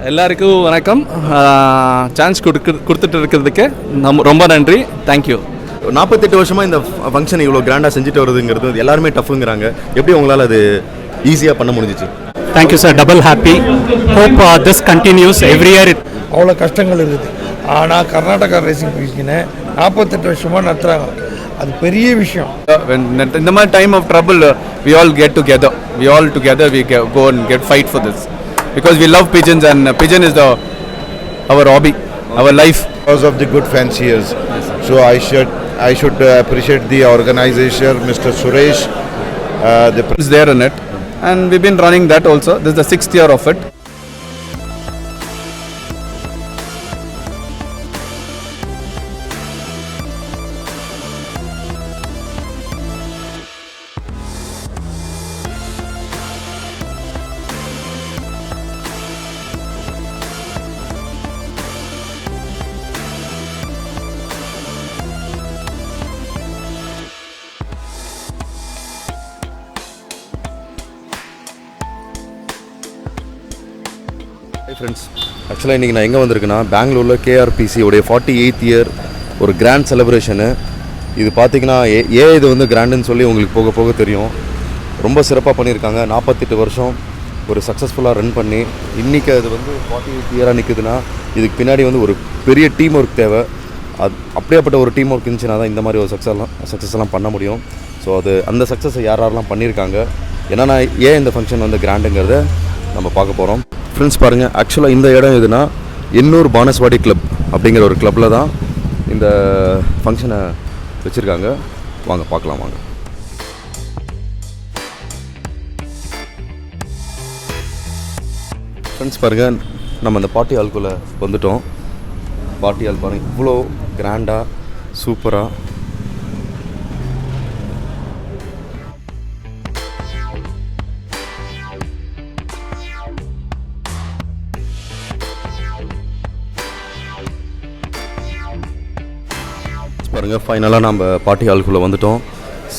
எல்லாருக்கும் வணக்கம். சான்ஸ் கொடுத்துட்டு இருக்கிறதுக்கு ரொம்ப நன்றி. தேங்க்யூ. 48 வருஷமாக இந்த ஃபங்க்ஷன் இவ்வளோ கிராண்டாக செஞ்சுட்டு வருதுங்கிறது எல்லாருமே டஃப்புங்கிறாங்க. எப்படி உங்களால் அது ஈஸியாக பண்ண முடிஞ்சிச்சு? Thank you sir. Double happy. Hope this continues every year. அவ்வளோ கஷ்டங்கள் இருக்குது. ஆனால் கர்நாடகா ரேசிங் பீச்சினை 48 வருஷமாக நடத்துகிறாங்க. அது பெரிய விஷயம். இந்த மாதிரி time of trouble we all get together. We go and get fight for this because we love pigeons and pigeon is our hobby, our life. Because of the good fanciers. So I should appreciate the organizer, Mr. Suresh. The Is there in it, and we've been running that also. This is the 6th year of it. Hi friends, ஆக்சுவலாக இன்றைக்கி நான் எங்கே வந்திருக்கேன்னா பெங்களூரில் KRPC உடைய 48th year ஒரு grand celebration. இது பார்த்திங்கன்னா இது வந்து கிராண்டுன்னு சொல்லி உங்களுக்கு போக போக தெரியும். ரொம்ப சிறப்பாக பண்ணியிருக்காங்க. 48 வருஷம் ஒரு சக்ஸஸ்ஃபுல்லாக ரன் பண்ணி இன்றைக்கி அது வந்து 48th இயராக நிற்குதுன்னா இதுக்கு பின்னாடி வந்து ஒரு பெரிய டீம் ஒர்க் தேவை. அப்படியாப்பட்ட ஒரு டீம் ஒர்க் இருந்துச்சுன்னா தான் இந்த மாதிரி ஒரு சக்ஸஸ்லாம் பண்ண முடியும். ஸோ அந்த சக்ஸஸை யாரெல்லாம் பண்ணியிருக்காங்க, என்னென்னா ஏன் இந்த ஃபங்க்ஷன் வந்து கிராண்டுங்கிறத நம்ம பார்க்க போகிறோம். ஃப்ரெண்ட்ஸ் பாருங்கள், ஆக்சுவலாக இந்த இடம் எதுனா எண்ணூர் பானஸ்வாடி கிளப் அப்படிங்கிற ஒரு கிளப்பில் தான் இந்த ஃபங்க்ஷனை வச்சுருக்காங்க. வாங்க பார்க்கலாம் வாங்க. ஃப்ரெண்ட்ஸ் பாருங்கள், நம்ம அந்த பார்ட்டி ஹால்குள்ளே வந்துட்டோம். பார்ட்டி ஹால் பாருங்கள், இவ்வளோ கிராண்டாக சூப்பராக. பாருங்கள், ஃபைனலாக நம்ம பார்ட்டி ஹால்குள்ளே வந்துட்டோம்.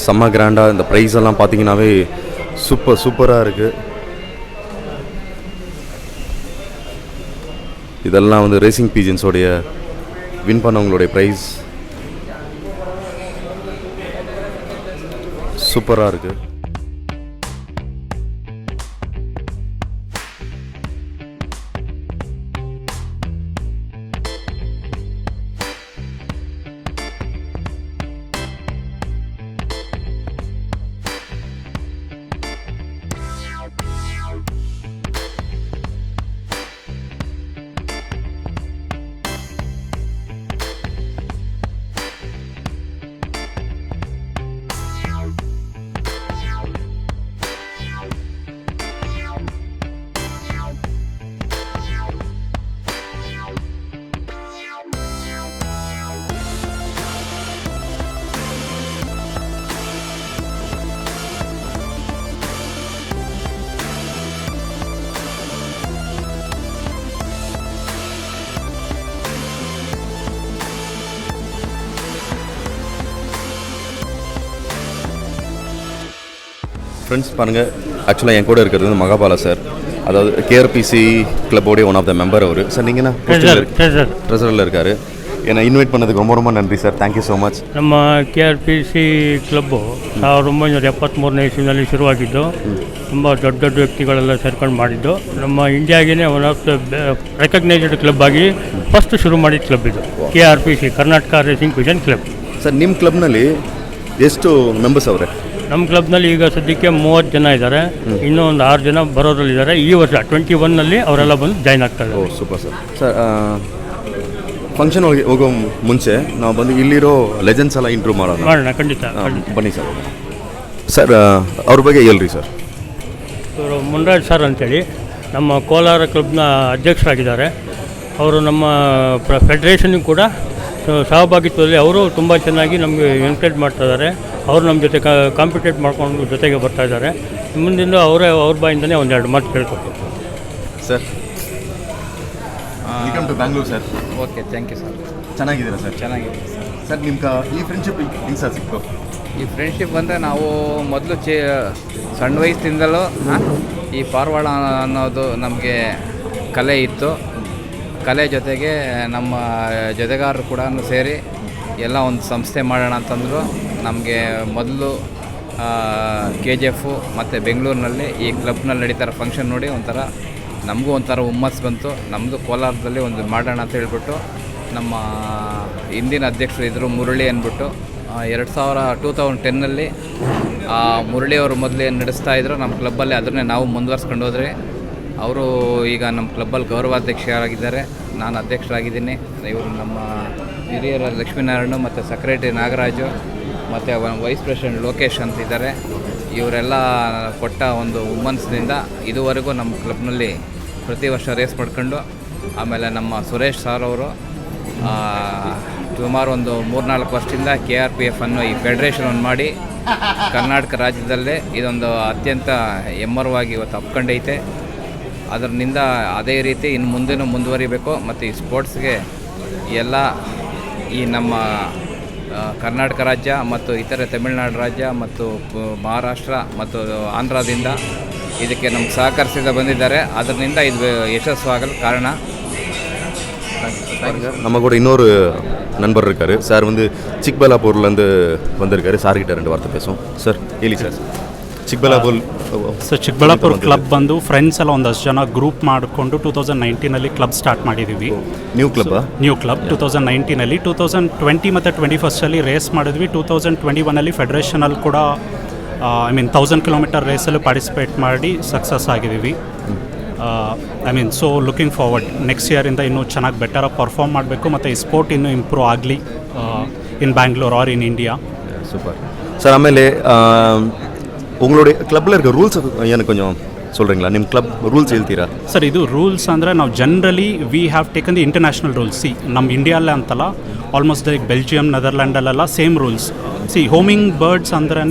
செம்ம கிராண்டாக இந்த ப்ரைஸ் எல்லாம் பார்த்தீங்கன்னாவே சூப்பராக இருக்குது. இதெல்லாம் வந்து ரேசிங் பீஜன்ஸோடைய வின் பண்ணவங்களுடைய ப்ரைஸ். சூப்பராக இருக்குது. ஃப்ரெண்ட்ஸ் பாருங்கள், ஆக்சுவலாக என் கூட இருக்கிறது வந்து மகாபாலா சார், அதாவது KRPC கிளப்போடைய ஒன் ஆஃப் த மெம்பர் அவர். சார் நீங்கள் என்ன ட்ரெஸரில் இருக்கார். என்னை இன்வைட் பண்ணதுக்கு ரொம்ப நன்றி sir. Thank you so much. ನಮ್ಮ KRPC ಕ್ಲಬ್ಬು 1973ನೇ ಇಸ್ವಿನಲ್ಲಿ ಶುರುವಾಗಿದ್ದು, ತುಂಬ ದೊಡ್ಡ ವ್ಯಕ್ತಿಗಳೆಲ್ಲ ಸೇರ್ಕೊಂಡು ಮಾಡಿದ್ದು. ನಮ್ಮ ಇಂಡಿಯಾಗೇ one of the recognized club ಆಗಿ ಫಸ್ಟ್ ಶುರು ಮಾಡಿದ ಕ್ಲಬ್ ಇದು KRPC, Karnataka racing Pigeon club. Sir ನಿಮ್ಮ ಕ್ಲಬ್ನಲ್ಲಿ ಎಷ್ಟು ಮೆಂಬರ್ಸ್ ಅವರೇ? ನಮ್ಮ ಕ್ಲಬ್ನಲ್ಲಿ ಈಗ ಸದ್ಯಕ್ಕೆ 30 ಜನ ಇದ್ದಾರೆ. ಇನ್ನೂ ಒಂದು 6 ಜನ ಬರೋದ್ರಲ್ಲಿದ್ದಾರೆ. ಈ ವರ್ಷ 21ನಲ್ಲಿ ಅವರೆಲ್ಲ ಬಂದು ಜಾಯ್ನ್ ಆಗ್ತಾರೆ. ಓ ಸೂಪರ್ ಸರ್. ಸರ್ ಫಂಕ್ಷನ್ ಹೋಗೋ ಮುಂಚೆ ನಾವು ಬಂದು ಇಲ್ಲಿರೋ ಲೆಜೆಂಡ್ಸ್ ಎಲ್ಲ ಇಂಟ್ರೂವ್ ಮಾಡೋಣ. ಖಂಡಿತ ಬನ್ನಿ ಸರ್. ಸರ್ ಅವ್ರ ಬಗ್ಗೆ ಹೇಳ್ರಿ ಸರ್. ಇವರು ಮುನ್ರಾಜ್ ಸರ್ ಅಂತೇಳಿ ನಮ್ಮ ಕೋಲಾರ ಕ್ಲಬ್ನ ಅಧ್ಯಕ್ಷರಾಗಿದ್ದಾರೆ. ಅವರು ನಮ್ಮ ಫೆಡರೇಷನ್ಗೆ ಕೂಡ ಸಹಭಾಗಿತ್ವದಲ್ಲಿ ಅವರು ತುಂಬ ಚೆನ್ನಾಗಿ ನಮಗೆ ಎನ್ಕರೇಜ್ ಮಾಡ್ತಾಯಿದ್ದಾರೆ. ಅವರು ನಮ್ಮ ಜೊತೆ ಕಾಂಪಿಟೇಟ್ ಮಾಡ್ಕೊಂಡು ಜೊತೆಗೆ ಬರ್ತಾಯಿದ್ದಾರೆ. ಮುಂದಿಂದ ಅವ್ರ ಬಾಯಿಂದನೇ ಒಂದೆರಡು ಮಾತು ಕೇಳ್ಕೊಳ್ತೀವಿ sir. Welcome to Bangalore sir. Okay, thank you sir. ಚೆನ್ನಾಗಿದ್ದೀರಾ ಸರ್? ಚೆನ್ನಾಗಿದೆ ಸರ್. ಸರ್ ನಿಮ್ಗೆ ಈ ಫ್ರೆಂಡ್ಶಿಪ್ ಹೆಂಗೆ ಸರ್ ಸಿಕ್ತು? ಈ ಫ್ರೆಂಡ್ಶಿಪ್ ಅಂದರೆ ನಾವು ಮೊದಲು ಸಣ್ಣ ವಯಸ್ಸಿನಿಂದಲೂ ಈ ಪಾರ್ವಾಳ ಅನ್ನೋದು ನಮಗೆ ಕಲೆ ಇತ್ತು. ಕಲೆ ಜೊತೆಗೆ ನಮ್ಮ ಜೊತೆಗಾರರು ಕೂಡ ಸೇರಿ ಎಲ್ಲ ಒಂದು ಸಂಸ್ಥೆ ಮಾಡೋಣ ಅಂತಂದರು. ನಮಗೆ ಮೊದಲು KGF ಮತ್ತು ಬೆಂಗಳೂರಿನಲ್ಲಿ ಈ ಕ್ಲಬ್ನಲ್ಲಿ ನಡೀತಾರ ಫಂಕ್ಷನ್ ನೋಡಿ ಒಂಥರ ನಮಗೂ ಒಂಥರ ಹುಮ್ಮಸ್ಸು ಬಂತು. ನಮ್ಮದು ಕೋಲಾರದಲ್ಲಿ ಒಂದು ಮಾಡೋಣ ಅಂತ ಹೇಳ್ಬಿಟ್ಟು ನಮ್ಮ ಹಿಂದಿನ ಅಧ್ಯಕ್ಷರು ಇದ್ದರು ಮುರಳಿ ಅಂದ್ಬಿಟ್ಟು 2010ನಲ್ಲಿ ಮುರಳಿಯವರು ಮೊದಲು ಏನು ನಡೆಸ್ತಾಯಿದ್ರು ನಮ್ಮ ಕ್ಲಬ್ಬಲ್ಲಿ, ಅದನ್ನೇ ನಾವು ಮುಂದುವರ್ಸ್ಕೊಂಡು ಹೋದರೆ ಅವರು ಈಗ ನಮ್ಮ ಕ್ಲಬ್ಬಲ್ಲಿ ಗೌರವಾಧ್ಯಕ್ಷರಾಗಿದ್ದಾರೆ. ನಾನು ಅಧ್ಯಕ್ಷರಾಗಿದ್ದೀನಿ. ಇವರು ನಮ್ಮ ಹಿರಿಯರ ಲಕ್ಷ್ಮೀನಾರಾಯಣ ಮತ್ತು ಸೆಕ್ರೆಟರಿ ನಾಗರಾಜು ಮತ್ತು ವೈಸ್ ಪ್ರೆಸಿಡೆಂಟ್ ಲೋಕೇಶ್ ಅಂತ ಇದ್ದಾರೆ. ಇವರೆಲ್ಲ ಕೊಟ್ಟ ಒಂದು ಹುಮ್ಮನ್ಸಿನಿಂದ ಇದುವರೆಗೂ ನಮ್ಮ ಕ್ಲಬ್ನಲ್ಲಿ ಪ್ರತಿ ವರ್ಷ ರೇಸ್ ಮಾಡ್ಕೊಂಡು, ಆಮೇಲೆ ನಮ್ಮ ಸುರೇಶ್ ಸಾರ್ ಅವರು ಸುಮಾರು ಒಂದು 3-4 ವರ್ಷದಿಂದ KRPF ಅನ್ನೋ ಈ ಫೆಡ್ರೇಷನ್ ಮಾಡಿ ಕರ್ನಾಟಕ ರಾಜ್ಯದಲ್ಲೇ ಇದೊಂದು ಅತ್ಯಂತ ಎಮ್ಮರವಾಗಿ ಇವತ್ತು ಹಬ್ಕೊಂಡೈತೆ. ಅದರಿಂದ ಅದೇ ರೀತಿ ಇನ್ನು ಮುಂದೆನೂ ಮುಂದುವರಿಬೇಕು. ಮತ್ತು ಈ ಸ್ಪೋರ್ಟ್ಸ್ಗೆ ಎಲ್ಲ ಈ ನಮ್ಮ ಕರ್ನಾಟಕ ರಾಜ್ಯ ಮತ್ತು ಇತರೆ ತಮಿಳುನಾಡು ರಾಜ್ಯ ಮತ್ತು ಮಹಾರಾಷ್ಟ್ರ ಮತ್ತು ಆಂಧ್ರದಿಂದ ಇದಕ್ಕೆ ನಮ್ಗೆ ಸಹಕರಿಸಿದ ಬಂದಿದ್ದಾರೆ. ಅದರಿಂದ ಇದು ಯಶಸ್ವಾಗಲು ಕಾರಣ. நம்ம கூட இன்னொரு நண்பர் இருக்கார் சார், வந்து சிக்பலாப்பூர்லேருந்து வந்திருக்காரு. சார்கிட்ட 2 வார்த்தை பேசுவோம். சார் ಹೇಳಿ ಸರ್. ಚಿಕ್ಕಬಳ್ಳಾಪುರ ಕ್ಲಬ್ ಬಂದು ಫ್ರೆಂಡ್ಸ್ ಎಲ್ಲ ಒಂದಷ್ಟು ಜನ ಗ್ರೂಪ್ ಮಾಡಿಕೊಂಡು 2019ನಲ್ಲಿ ಕ್ಲಬ್ ಸ್ಟಾರ್ಟ್ ಮಾಡಿದ್ದೀವಿ. ನ್ಯೂ ಕ್ಲಬ್ 2019ನಲ್ಲಿ 2020 ಮತ್ತು 21ರಲ್ಲಿ ರೇಸ್ ಮಾಡಿದ್ವಿ. 2021ನಲ್ಲಿ ಫೆಡರೇಷನಲ್ಲಿ ಕೂಡ 1000 ಕಿಲೋಮೀಟರ್ ರೇಸಲ್ಲೂ ಪಾರ್ಟಿಸಿಪೇಟ್ ಮಾಡಿ ಸಕ್ಸಸ್ ಆಗಿದ್ದೀವಿ. ಸೊ ಲುಕಿಂಗ್ ಫಾರ್ವರ್ಡ್ ನೆಕ್ಸ್ಟ್ ಇಯರಿಂದ ಇನ್ನೂ ಚೆನ್ನಾಗಿ ಬೆಟರಾಗಿ ಪರ್ಫಾರ್ಮ್ ಮಾಡಬೇಕು ಮತ್ತು ಈ ಸ್ಪೋರ್ಟ್ ಇನ್ನೂ ಇಂಪ್ರೂವ್ ಆಗಲಿ in Bangalore or in India. Super sir. ಆಮೇಲೆ உங்களுடைய ಕ್ಲಬ್ல இருக்க ರೂಲ್ಸ್ எனக்கு கொஞ்சம் சொல்கிறீங்களா? ನಿಮ್ಮ ಕ್ಲಬ್ ರೂಲ್ಸ್ ಹೇಳ್ತೀರಾ ಸರ್? ಇದು ರೂಲ್ಸ್ ಅಂದರೆ ನಾವು generally we have taken the international rules. ನಮ್ಮ ಇಂಡಿಯಾಲ್ಲೇ ಅಂತಲ್ಲ, ಆಲ್ಮೋಸ್ಟ್ ಲೈಕ್ ಬೆಲ್ಜಿಯಂ, ನೆದರ್ಲ್ಯಾಂಡಲ್ಲೆಲ್ಲ ಸೇಮ್ ರೂಲ್ಸ್. ಹೋಮಿಂಗ್ ಬರ್ಡ್ಸ್ ಅಂದ್ರೇ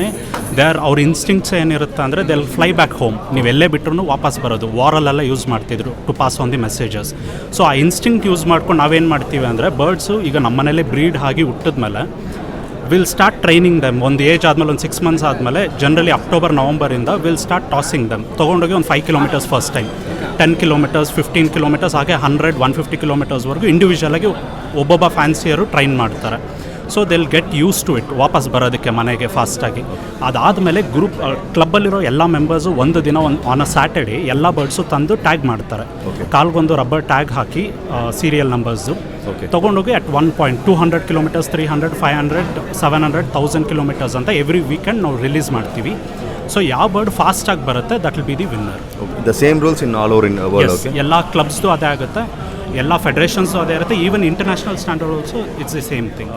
ಅವ್ರ ಇನ್ಸ್ಟಿಂಕ್ಟ್ಸ್ ಏನಿರುತ್ತೆ ಅಂದರೆ they will fly back home. ನೀವು ಎಲ್ಲೇ ಬಿಟ್ಟರು ವಾಪಸ್ ಬರೋದು. ವಾರಲ್ಲೆಲ್ಲ ಯೂಸ್ ಮಾಡ್ತಿದ್ರು to pass on the messages. So ಆ ಇನ್ಸ್ಟಿಂಕ್ಟ್ ಯೂಸ್ ಮಾಡ್ಕೊಂಡು ನಾವೇನು ಮಾಡ್ತೀವಿ ಅಂದರೆ ಬರ್ಡ್ಸು ಈಗ ನಮ್ಮ ಮನೇಲೆ ಬ್ರೀಡ್ ಆಗಿ ಹುಟ್ಟಿದ್ಮೇಲೆ ವಿಲ್ ಸ್ಟಾರ್ಟ್ ಟ್ರೈನಿಂಗ್ ದಮ್. ಒಂದು ಏಜ್ ಆದಮೇಲೆ ಒಂದು 6 ಮಂತ್ಸ್ ಆದಮೇಲೆ ಜನರಲಿ ಅಕ್ಟೋಬರ್ ನವಂಬರಿಂದ ವಿಲ್ ಸ್ಟಾರ್ಟ್ ಟಾಸಿಂಗ್ ದಮ್. ತೊಗೊಂಡೋಗಿ ಒಂದು 5 kilometres first time, 10 kilometres, 15 kilometres, ಹಾಗೆ 100-150 ಕಿಲೋಮೀಟರ್ಸ್ವರೆಗೂ ಇಂಡಿವಿಜುವಲಾಗಿ ಒಬ್ಬೊಬ್ಬ ಫ್ಯಾನ್ಸಿಯರು ಟ್ರೈನ್ ಮಾಡ್ತಾರೆ. So they'll get used to it, ವಾಪಸ್ ಬರೋದಕ್ಕೆ ಮನೆಗೆ ಫಾಸ್ಟಾಗಿ. ಅದಾದಮೇಲೆ ಗ್ರೂಪ್ ಕ್ಲಬ್ಬಲ್ಲಿರೋ ಎಲ್ಲ ಮೆಂಬರ್ಸು ಒಂದು ದಿನ ಆನ್ ಅ ಸ್ಯಾಟರ್ಡೇ ಎಲ್ಲ ಬರ್ಡ್ಸು ತಂದು ಟ್ಯಾಗ್ ಮಾಡ್ತಾರೆ. ಕಾಲ್ಗೊಂದು ರಬ್ಬರ್ ಟ್ಯಾಗ್ ಹಾಕಿ ಸೀರಿಯಲ್ ನಂಬರ್ಸು ತೊಗೊಂಡೋಗಿ ಅಟ್ 1 ಪಾಯಿಂಟ್ 200 ಕಿಲೋಮೀಟರ್ಸ್, 300, 500, 700, 1000 ಕಿಲೋಮೀಟರ್ಸ್ ಅಂತ ಎವ್ರಿ ವೀಕೆಂಡ್ ನಾವು ರಿಲೀಸ್ ಮಾಡ್ತೀವಿ. ಸೊ ಯಾವ ಬರ್ಡ್ ಫಾಸ್ಟಾಗಿ ಬರುತ್ತೆ that will be the winner. The same rules in all over in world. ಎಲ್ಲ ಕ್ಲಬ್ಸ್ದು ಅದೇ ಆಗುತ್ತೆ, ಎಲ್ಲ ಫೆಡರೇಷನ್ಸು ಅದೇ ಇರುತ್ತೆ. Even international standard also it's the same thing.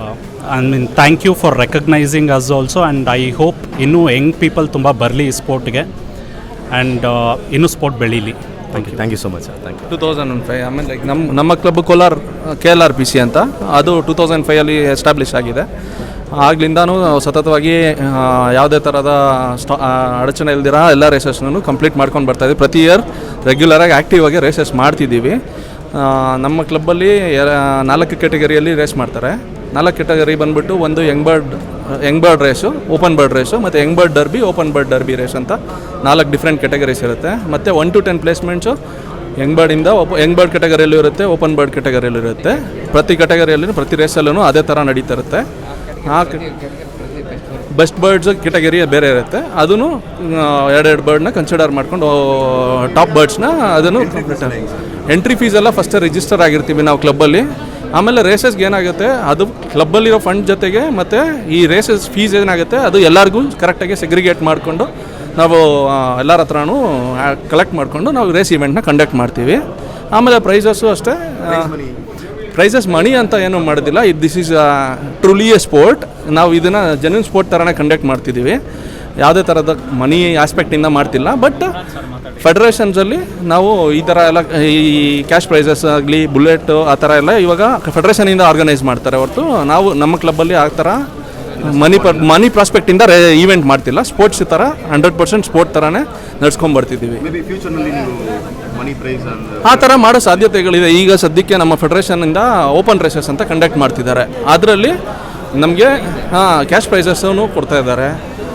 Thank you for recognising us also. And I hope ಇನ್ನೂ young people ತುಂಬ ಬರಲಿ ಈ ಸ್ಪೋರ್ಟ್ಗೆ ಆ್ಯಂಡ್ ಇನ್ನೂ ಸ್ಪೋರ್ಟ್ ಬೆಳೀಲಿ. Thank you so much sir. Thank you. 2005 ಆಮೇಲೆ ಲೈಕ್ ನಮ್ಮ ಕ್ಲಬ್ ಕೋಲಾರ KRPC ಅಂತ, ಅದು 2005ಅಲ್ಲಿ ಎಸ್ಟಾಬ್ಲಿಷ್ ಆಗಿದೆ. ಆಗ್ಲಿಂದನೂ ಸತತವಾಗಿ ಯಾವುದೇ ಥರದ ಅಡಚಣೆ ಇಲ್ದಿರ ಎಲ್ಲ ರೇಸಸ್ನೂ ಕಂಪ್ಲೀಟ್ ಮಾಡ್ಕೊಂಡು ಬರ್ತಾಯಿದ್ದೀವಿ. ಪ್ರತಿ ಇಯರ್ ರೆಗ್ಯುಲರಾಗಿ ಆ್ಯಕ್ಟಿವ್ ಆಗಿ ರೇಸಸ್ ಮಾಡ್ತಿದ್ದೀವಿ. ನಮ್ಮ ಕ್ಲಬ್ಬಲ್ಲಿ 4 ಕೆಟಗರಿಯಲ್ಲಿ ರೇಸ್ ಮಾಡ್ತಾರೆ. 4 ಕೆಟಗರಿ ಬಂದುಬಿಟ್ಟು ಒಂದು young bird race, open bird race, ಮತ್ತು young bird derby, open bird derby race ಅಂತ 4 ಡಿಫ್ರೆಂಟ್ ಕೆಟಗರೀಸ್ ಇರುತ್ತೆ. ಮತ್ತು 1 to 10 ಪ್ಲೇಸ್ಮೆಂಟ್ಸು ಯಂಗ್ ಬರ್ಡ್ ಕೆಟಗರಿಯಲ್ಲೂ ಇರುತ್ತೆ, ಓಪನ್ ಬರ್ಡ್ ಕೆಟಗರಿಯಲ್ಲೂ ಇರುತ್ತೆ. ಪ್ರತಿ ಕೆಟಗರಿಯಲ್ಲೂ ಪ್ರತಿ ರೇಸಲ್ಲೂ ಅದೇ ಥರ ನಡೀತಾ ಇರುತ್ತೆ. ಬೆಸ್ಟ್ ಬರ್ಡ್ಸ್ ಕೆಟಗರಿ ಬೇರೆ ಇರುತ್ತೆ. ಅದನ್ನು 2 ಬರ್ಡ್ನ ಕನ್ಸಿಡರ್ ಮಾಡ್ಕೊಂಡು ಟಾಪ್ ಬರ್ಡ್ಸ್ನ ಅದನ್ನು ಎಂಟ್ರಿ ಫೀಸೆಲ್ಲ ಫಸ್ಟ್ ರಿಜಿಸ್ಟರ್ ಆಗಿರ್ತೀವಿ ನಾವು ಕ್ಲಬ್ಬಲ್ಲಿ. ಆಮೇಲೆ ರೇಸಸ್ಗೆ ಏನಾಗುತ್ತೆ, ಅದು ಕ್ಲಬ್ಬಲ್ಲಿರೋ ಫಂಡ್ ಜೊತೆಗೆ ಮತ್ತು ಈ ರೇಸಸ್ ಫೀಸ್ ಏನಾಗುತ್ತೆ ಅದು ಎಲ್ಲರಿಗೂ ಕರೆಕ್ಟಾಗಿ ಸೆಗ್ರಿಗೇಟ್ ಮಾಡಿಕೊಂಡು ನಾವು ಎಲ್ಲರ ಹತ್ರನೂ ಕಲೆಕ್ಟ್ ಮಾಡಿಕೊಂಡು ನಾವು ರೇಸ್ ಇವೆಂಟ್ನ ಕಂಡಕ್ಟ್ ಮಾಡ್ತೀವಿ. ಆಮೇಲೆ ಪ್ರೈಸಸ್ಸು ಅಷ್ಟೇ. ಪ್ರೈಸಸ್ ಮನಿ ಅಂತ ಏನೂ ಮಾಡೋದಿಲ್ಲ. This is truly A sport. ನಾವು ಇದನ್ನು ಜೆನ್ಯೂನ್ ಸ್ಪೋರ್ಟ್ ಥರನೇ ಕಂಡಕ್ಟ್ ಮಾಡ್ತಿದ್ದೀವಿ. ಯಾವುದೇ ಥರದ ಮನಿ ಆಸ್ಪೆಕ್ಟಿಂದ ಮಾಡ್ತಿಲ್ಲ. ಬಟ್ ಫೆಡರೇಷನ್ಸಲ್ಲಿ ನಾವು ಈ ಥರ ಎಲ್ಲ ಈ ಕ್ಯಾಶ್ ಪ್ರೈಸಸ್ ಆಗಲಿ, ಬುಲೆಟ್ ಆ ಥರ ಎಲ್ಲ ಇವಾಗ ಫೆಡರೇಷನಿಂದ ಆರ್ಗನೈಸ್ ಮಾಡ್ತಾರೆ ಹೊರತು ನಾವು ನಮ್ಮ ಕ್ಲಬ್ಬಲ್ಲಿ ಆ ಥರ ಮನಿ ಪ್ರಾಸ್ಪೆಕ್ಟಿಂದ ಈವೆಂಟ್ ಮಾಡ್ತಿಲ್ಲ. ಸ್ಪೋರ್ಟ್ಸ್ ಥರ 100% ಸ್ಪೋರ್ಟ್ ಥರನೇ ನಡ್ಸ್ಕೊಂಡ್ಬರ್ತಿದ್ದೀವಿ. ಆ ಥರ ಮಾಡೋ ಸಾಧ್ಯತೆಗಳಿದೆ. ಈಗ ಸದ್ಯಕ್ಕೆ ನಮ್ಮ ಫೆಡರೇಷನಿಂದ ಓಪನ್ ರೇಸಸ್ ಅಂತ ಕಂಡಕ್ಟ್ ಮಾಡ್ತಿದ್ದಾರೆ. ಅದರಲ್ಲಿ ನಮಗೆ ಕ್ಯಾಶ್ ಪ್ರೈಸಸ್ಸೂ ಕೊಡ್ತಾ ಇದ್ದಾರೆ.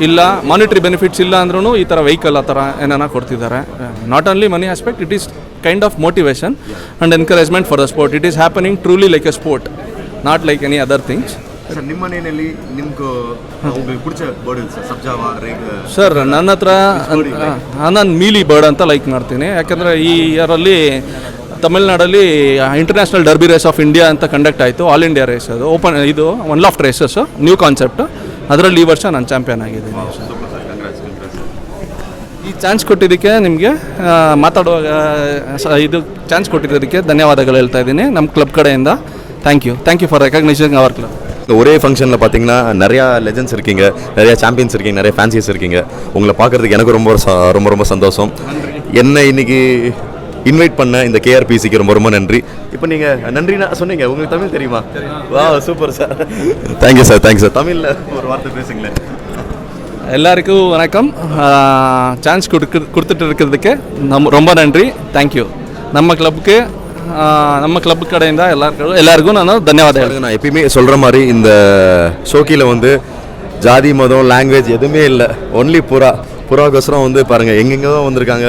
ಇಲ್ಲ ಮಾನಿಟ್ರಿ ಬೆನಿಫಿಟ್ಸ್ ಇಲ್ಲ ಅಂದ್ರೂ ಈ ಥರ ವೆಹಿಕಲ್ ಆ ಥರ ಏನಾನ ಕೊಡ್ತಿದ್ದಾರೆ. Not only money aspect, it is kind of motivation and encouragement for the sport. It is happening truly like a sport, not like any other things. Sir ನಿಮ್ಮ ಮನೆಯಲ್ಲಿ ನಿಮ್ಗೆ ಪಿಡಿಚ ಬರ್ಡ್ ಸರ್ ಸಬ್ಜಾವಾ ರೇಗ್ ಸರ್ ನನ್ನ ಹತ್ರ ನಾನು ಮೀಲಿ ಬರ್ಡ್ ಅಂತ like ಮಾಡ್ತೀನಿ. ಯಾಕಂದರೆ ಈ ಇಯರಲ್ಲಿ ತಮಿಳ್ನಾಡಲ್ಲಿ international derby race of India ಅಂತ ಕಂಡಕ್ಟ್ ಆಯಿತು. ಆಲ್ ಇಂಡಿಯಾ ರೇಸ್ ಅದು ಓಪನ್, ಇದು one loft races, new concept. ಅದರಲ್ಲಿ ಈ ವರ್ಷ ನಾನು ಚಾಂಪಿಯನ್ ಆಗಿದ್ದೀನಿ. ಈ ಚಾನ್ಸ್ ಕೊಟ್ಟಿದ್ದಕ್ಕೆ ನಿಮಗೆ ಮಾತಾಡುವಾಗ ಇದು ಚಾನ್ಸ್ ಕೊಟ್ಟಿದ್ದಕ್ಕೆ ಧನ್ಯವಾದಗಳು ಹೇಳ್ತಾ ಇದ್ದೀನಿ ನಮ್ಮ ಕ್ಲಬ್ ಕಡೆಯಿಂದ. ಥ್ಯಾಂಕ್ ಯು ಫಾರ್ ರೆಕಗ್ನೈಸಿಂಗ್ அவர் கிளப். ஒரே ஃபங்க்ஷனில் பார்த்தீங்கன்னா நிறையா லெஜெண்ட்ஸ் இருக்கீங்க, நிறையா சாம்பியன்ஸ் இருக்கீங்க, நிறைய ஃபேன்சிஸ் இருக்கீங்க. உங்களை பார்க்குறதுக்கு எனக்கு ரொம்ப சந்தோஷம். என்னை இன்னைக்கு இன்வைட் பண்ண இந்த கேஆர்பிசிக்கு ரொம்ப நன்றி. இப்போ நீங்கள் நன்றினா சொன்னீங்க, உங்களுக்கு தமிழ் தெரியுமா? வா சூப்பர் சார், தேங்க்யூ சார். தமிழில் ஒரு வார்த்தை பேசுங்களேன். எல்லாருக்கும் வணக்கம். சான்ஸ் கொடுத்துட்டு இருக்கிறதுக்கு ரொம்ப நன்றி. தேங்க்யூ. நம்ம கிளப் கடைಯಿಂದ எல்லாருக்கும் நான் ಧನ್ಯವಾದ. நான் எப்பயுமே சொல்கிற மாதிரி இந்த ஷோக்கியில் வந்து ஜாதி மதம் லாங்குவேஜ் எதுவுமே இல்லை, ஒன்லி புறாக்கோசரம் வந்து பாருங்கள் எங்கெங்கே தான் வந்திருக்காங்க.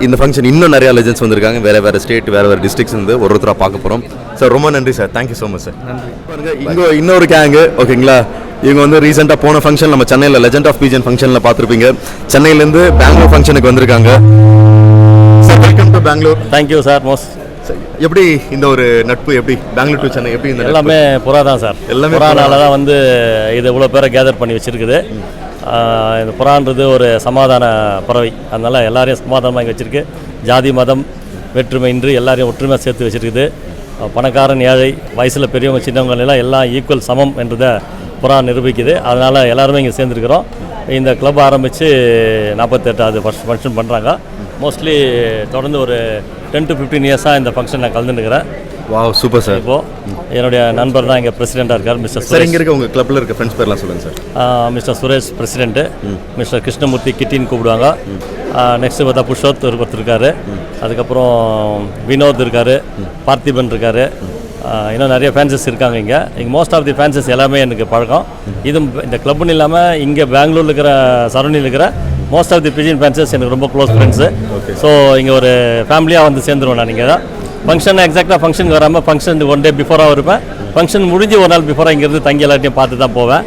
இந்த ஃபங்க்ஷன் இன்னும் நிறையா லெஜெண்ட்ஸ் வந்திருக்காங்க, வேறு ஸ்டேட் வேறு டிஸ்ட்ரிக்ஸ் வந்து ஒருத்தராக பார்க்க போகிறோம். சார் ரொம்ப நன்றி sir, thank you so much sir. பாருங்கள் இங்கே இன்னொரு கேங்கு, ஓகேங்களா? இவங்க வந்து ரீசெண்டாக போன ஃபங்க்ஷன் நம்ம சென்னையில் லெஜெண்ட் ஆஃப் பீஜன் ஃபங்க்ஷனில் பார்த்துருப்பீங்க. சென்னையிலேருந்து பெங்களூர் ஃபங்க்ஷனுக்கு வந்திருக்காங்க. Sir welcome to Bengaluru. Thank you sir. Most எப்படி இந்த ஒரு நட்பு, எப்படி பெங்களூர் டு சென்னை, எப்படி இந்த எல்லாமே புறா தான் சார். எல்லாமே புறானால தான் வந்து இது இவ்வளோ பேரை கேதர் பண்ணி வச்சுருக்குது. இந்த புறான்றது ஒரு சமாதான பறவை, அதனால் எல்லாரையும் சமாதானமாக வச்சுருக்கு. ஜாதி மதம் வேற்றுமை இன்றி எல்லாரையும் ஒற்றுமையாக சேர்த்து வச்சுருக்குது. பணக்காரன் ஏழை, வயசில் பெரியவங்க சின்னவங்க எல்லாம் ஈக்குவல் சமம் என்றதை புறா நிரூபிக்குது. அதனால் எல்லாருமே இங்கே சேர்ந்துருக்கிறோம். இந்த கிளப் ஆரம்பித்து 48வது ஃபங்க்ஷன் பண்ணுறாங்க. மோஸ்ட்லி தொடர்ந்து ஒரு 10 to 15 இயர்ஸாக இந்த ஃபங்க்ஷன் நான் கலந்துருக்கிறேன். Wow super sir. இப்போது என்னுடைய நண்பர் தான் இங்கே பிரசிடெண்ட்டாக இருக்கார், மிஸ்டர் சார். இங்கே இருக்க உங்கள் கிளப்பில் இருக்க ஃப்ரெண்ட்ஸ் பேர்லாம் சொல்லுங்கள் sir. Mister Suresh president, mister Krishnamurthy கிட்டின்னு கூப்பிடுவாங்க. நெக்ஸ்ட்டு பார்த்தா புருஷோத் ஒருத்தர் இருக்கார், அதுக்கப்புறம் வினோத் இருக்கார், பார்த்திபன் இருக்கார், இன்னும் நிறைய ஃபேன்சஸ் இருக்காங்க. இங்கே மோஸ்ட் ஆஃப் தி ஃபேன்சஸ் எல்லாமே எனக்கு பழக்கம். இது இந்த கிளப்புன்னு இல்லாமல் இங்கே பெங்களூரில் இருக்கிற சரௌண்டிங்கில் இருக்கிற மோஸ்ட் ஆஃப் தி பிஜின் ஃபேன்சஸ் எனக்கு ரொம்ப க்ளோஸ் ஃப்ரெண்ட்ஸு. ஸோ இங்கே ஒரு ஃபேமிலியாக வந்து சேர்ந்துருவேன் நான். இங்கே தான் ஃபங்க்ஷன் எக்ஸாக்டாக ஃபங்க்ஷனுக்கு வராமல் ஃபங்க்ஷன் ஒன் டே பிஃபோராக இருப்பேன். ஃபங்க்ஷன் முடிஞ்சு ஒரு நாள் பிஃபோராக இங்கேருந்து தங்கி எல்லாத்தையும் பார்த்து தான் போவேன்.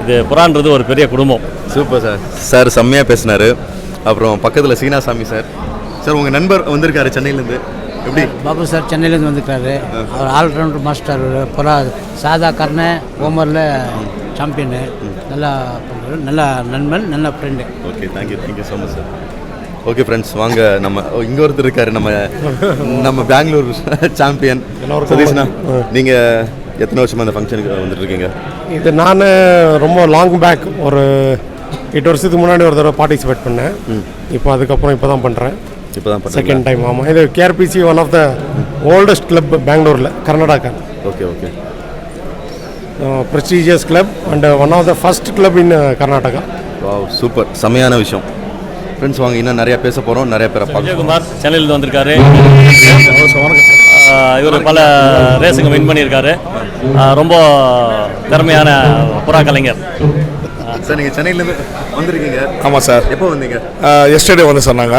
இது புறான்றது ஒரு பெரிய குடும்பம். Super sir. சார் செம்மையாக பேசினார். அப்புறம் பக்கத்தில் சீனாசாமி சார். சார் உங்கள் நண்பர் வந்திருக்காரு சென்னையிலேருந்து, எப்படி? பாபு சார் சென்னையிலேருந்து வந்திருக்காரு. அவர் ஆல்ரவுண்டர் மாஸ்டர். புறா சாதா கர்ண ஓமரில் சாம்பியனு, நல்லா பண்ணுறாரு, நல்ல நண்பன், நல்ல friend. Okay, thank you so much sir. Okay friends, வாங்க நம்ம இங்கே ஒருத்தர் இருக்காரு, நம்ம பெங்களூர் சாம்பியன் சதீஷ்ண்ணா. நீங்கள் எத்தனை வருஷமாக இந்த ஃபங்க்ஷனுக்கு வந்துட்டு இருக்கீங்க? இது நான் ரொம்ப லாங் பேக், ஒரு 8 வருஷத்துக்கு முன்னாடி ஒரு தடவை பார்ட்டிசிபேட் பண்ணேன். இப்போ தான் பண்ணுறேன். Second time. ஆமாம், இது KRPC one of the oldest club பெங்களூரில், Karnataka. Okay. Prestigious club and one of the first club in Karnataka. Wow super, செமையான விஷயம். ஃப்ரெண்ட்ஸ் வாங்க, இன்னும் நிறைய பேச போகிறோம், நிறைய பேரை பார்க்க. விஜயகுமார் சென்னையிலேருந்து வந்திருக்காரு. இவர் பல ரேஸுங்க வின் பண்ணியிருக்காரு. ரொம்ப திறமையான புறா கலைஞர். சார் நீங்கள் சென்னையிலேருந்து வந்திருக்கீங்க? ஆமாம் சார். எப்போ வந்தீங்க? எஸ்டர்டே வந்து சொன்னாங்க.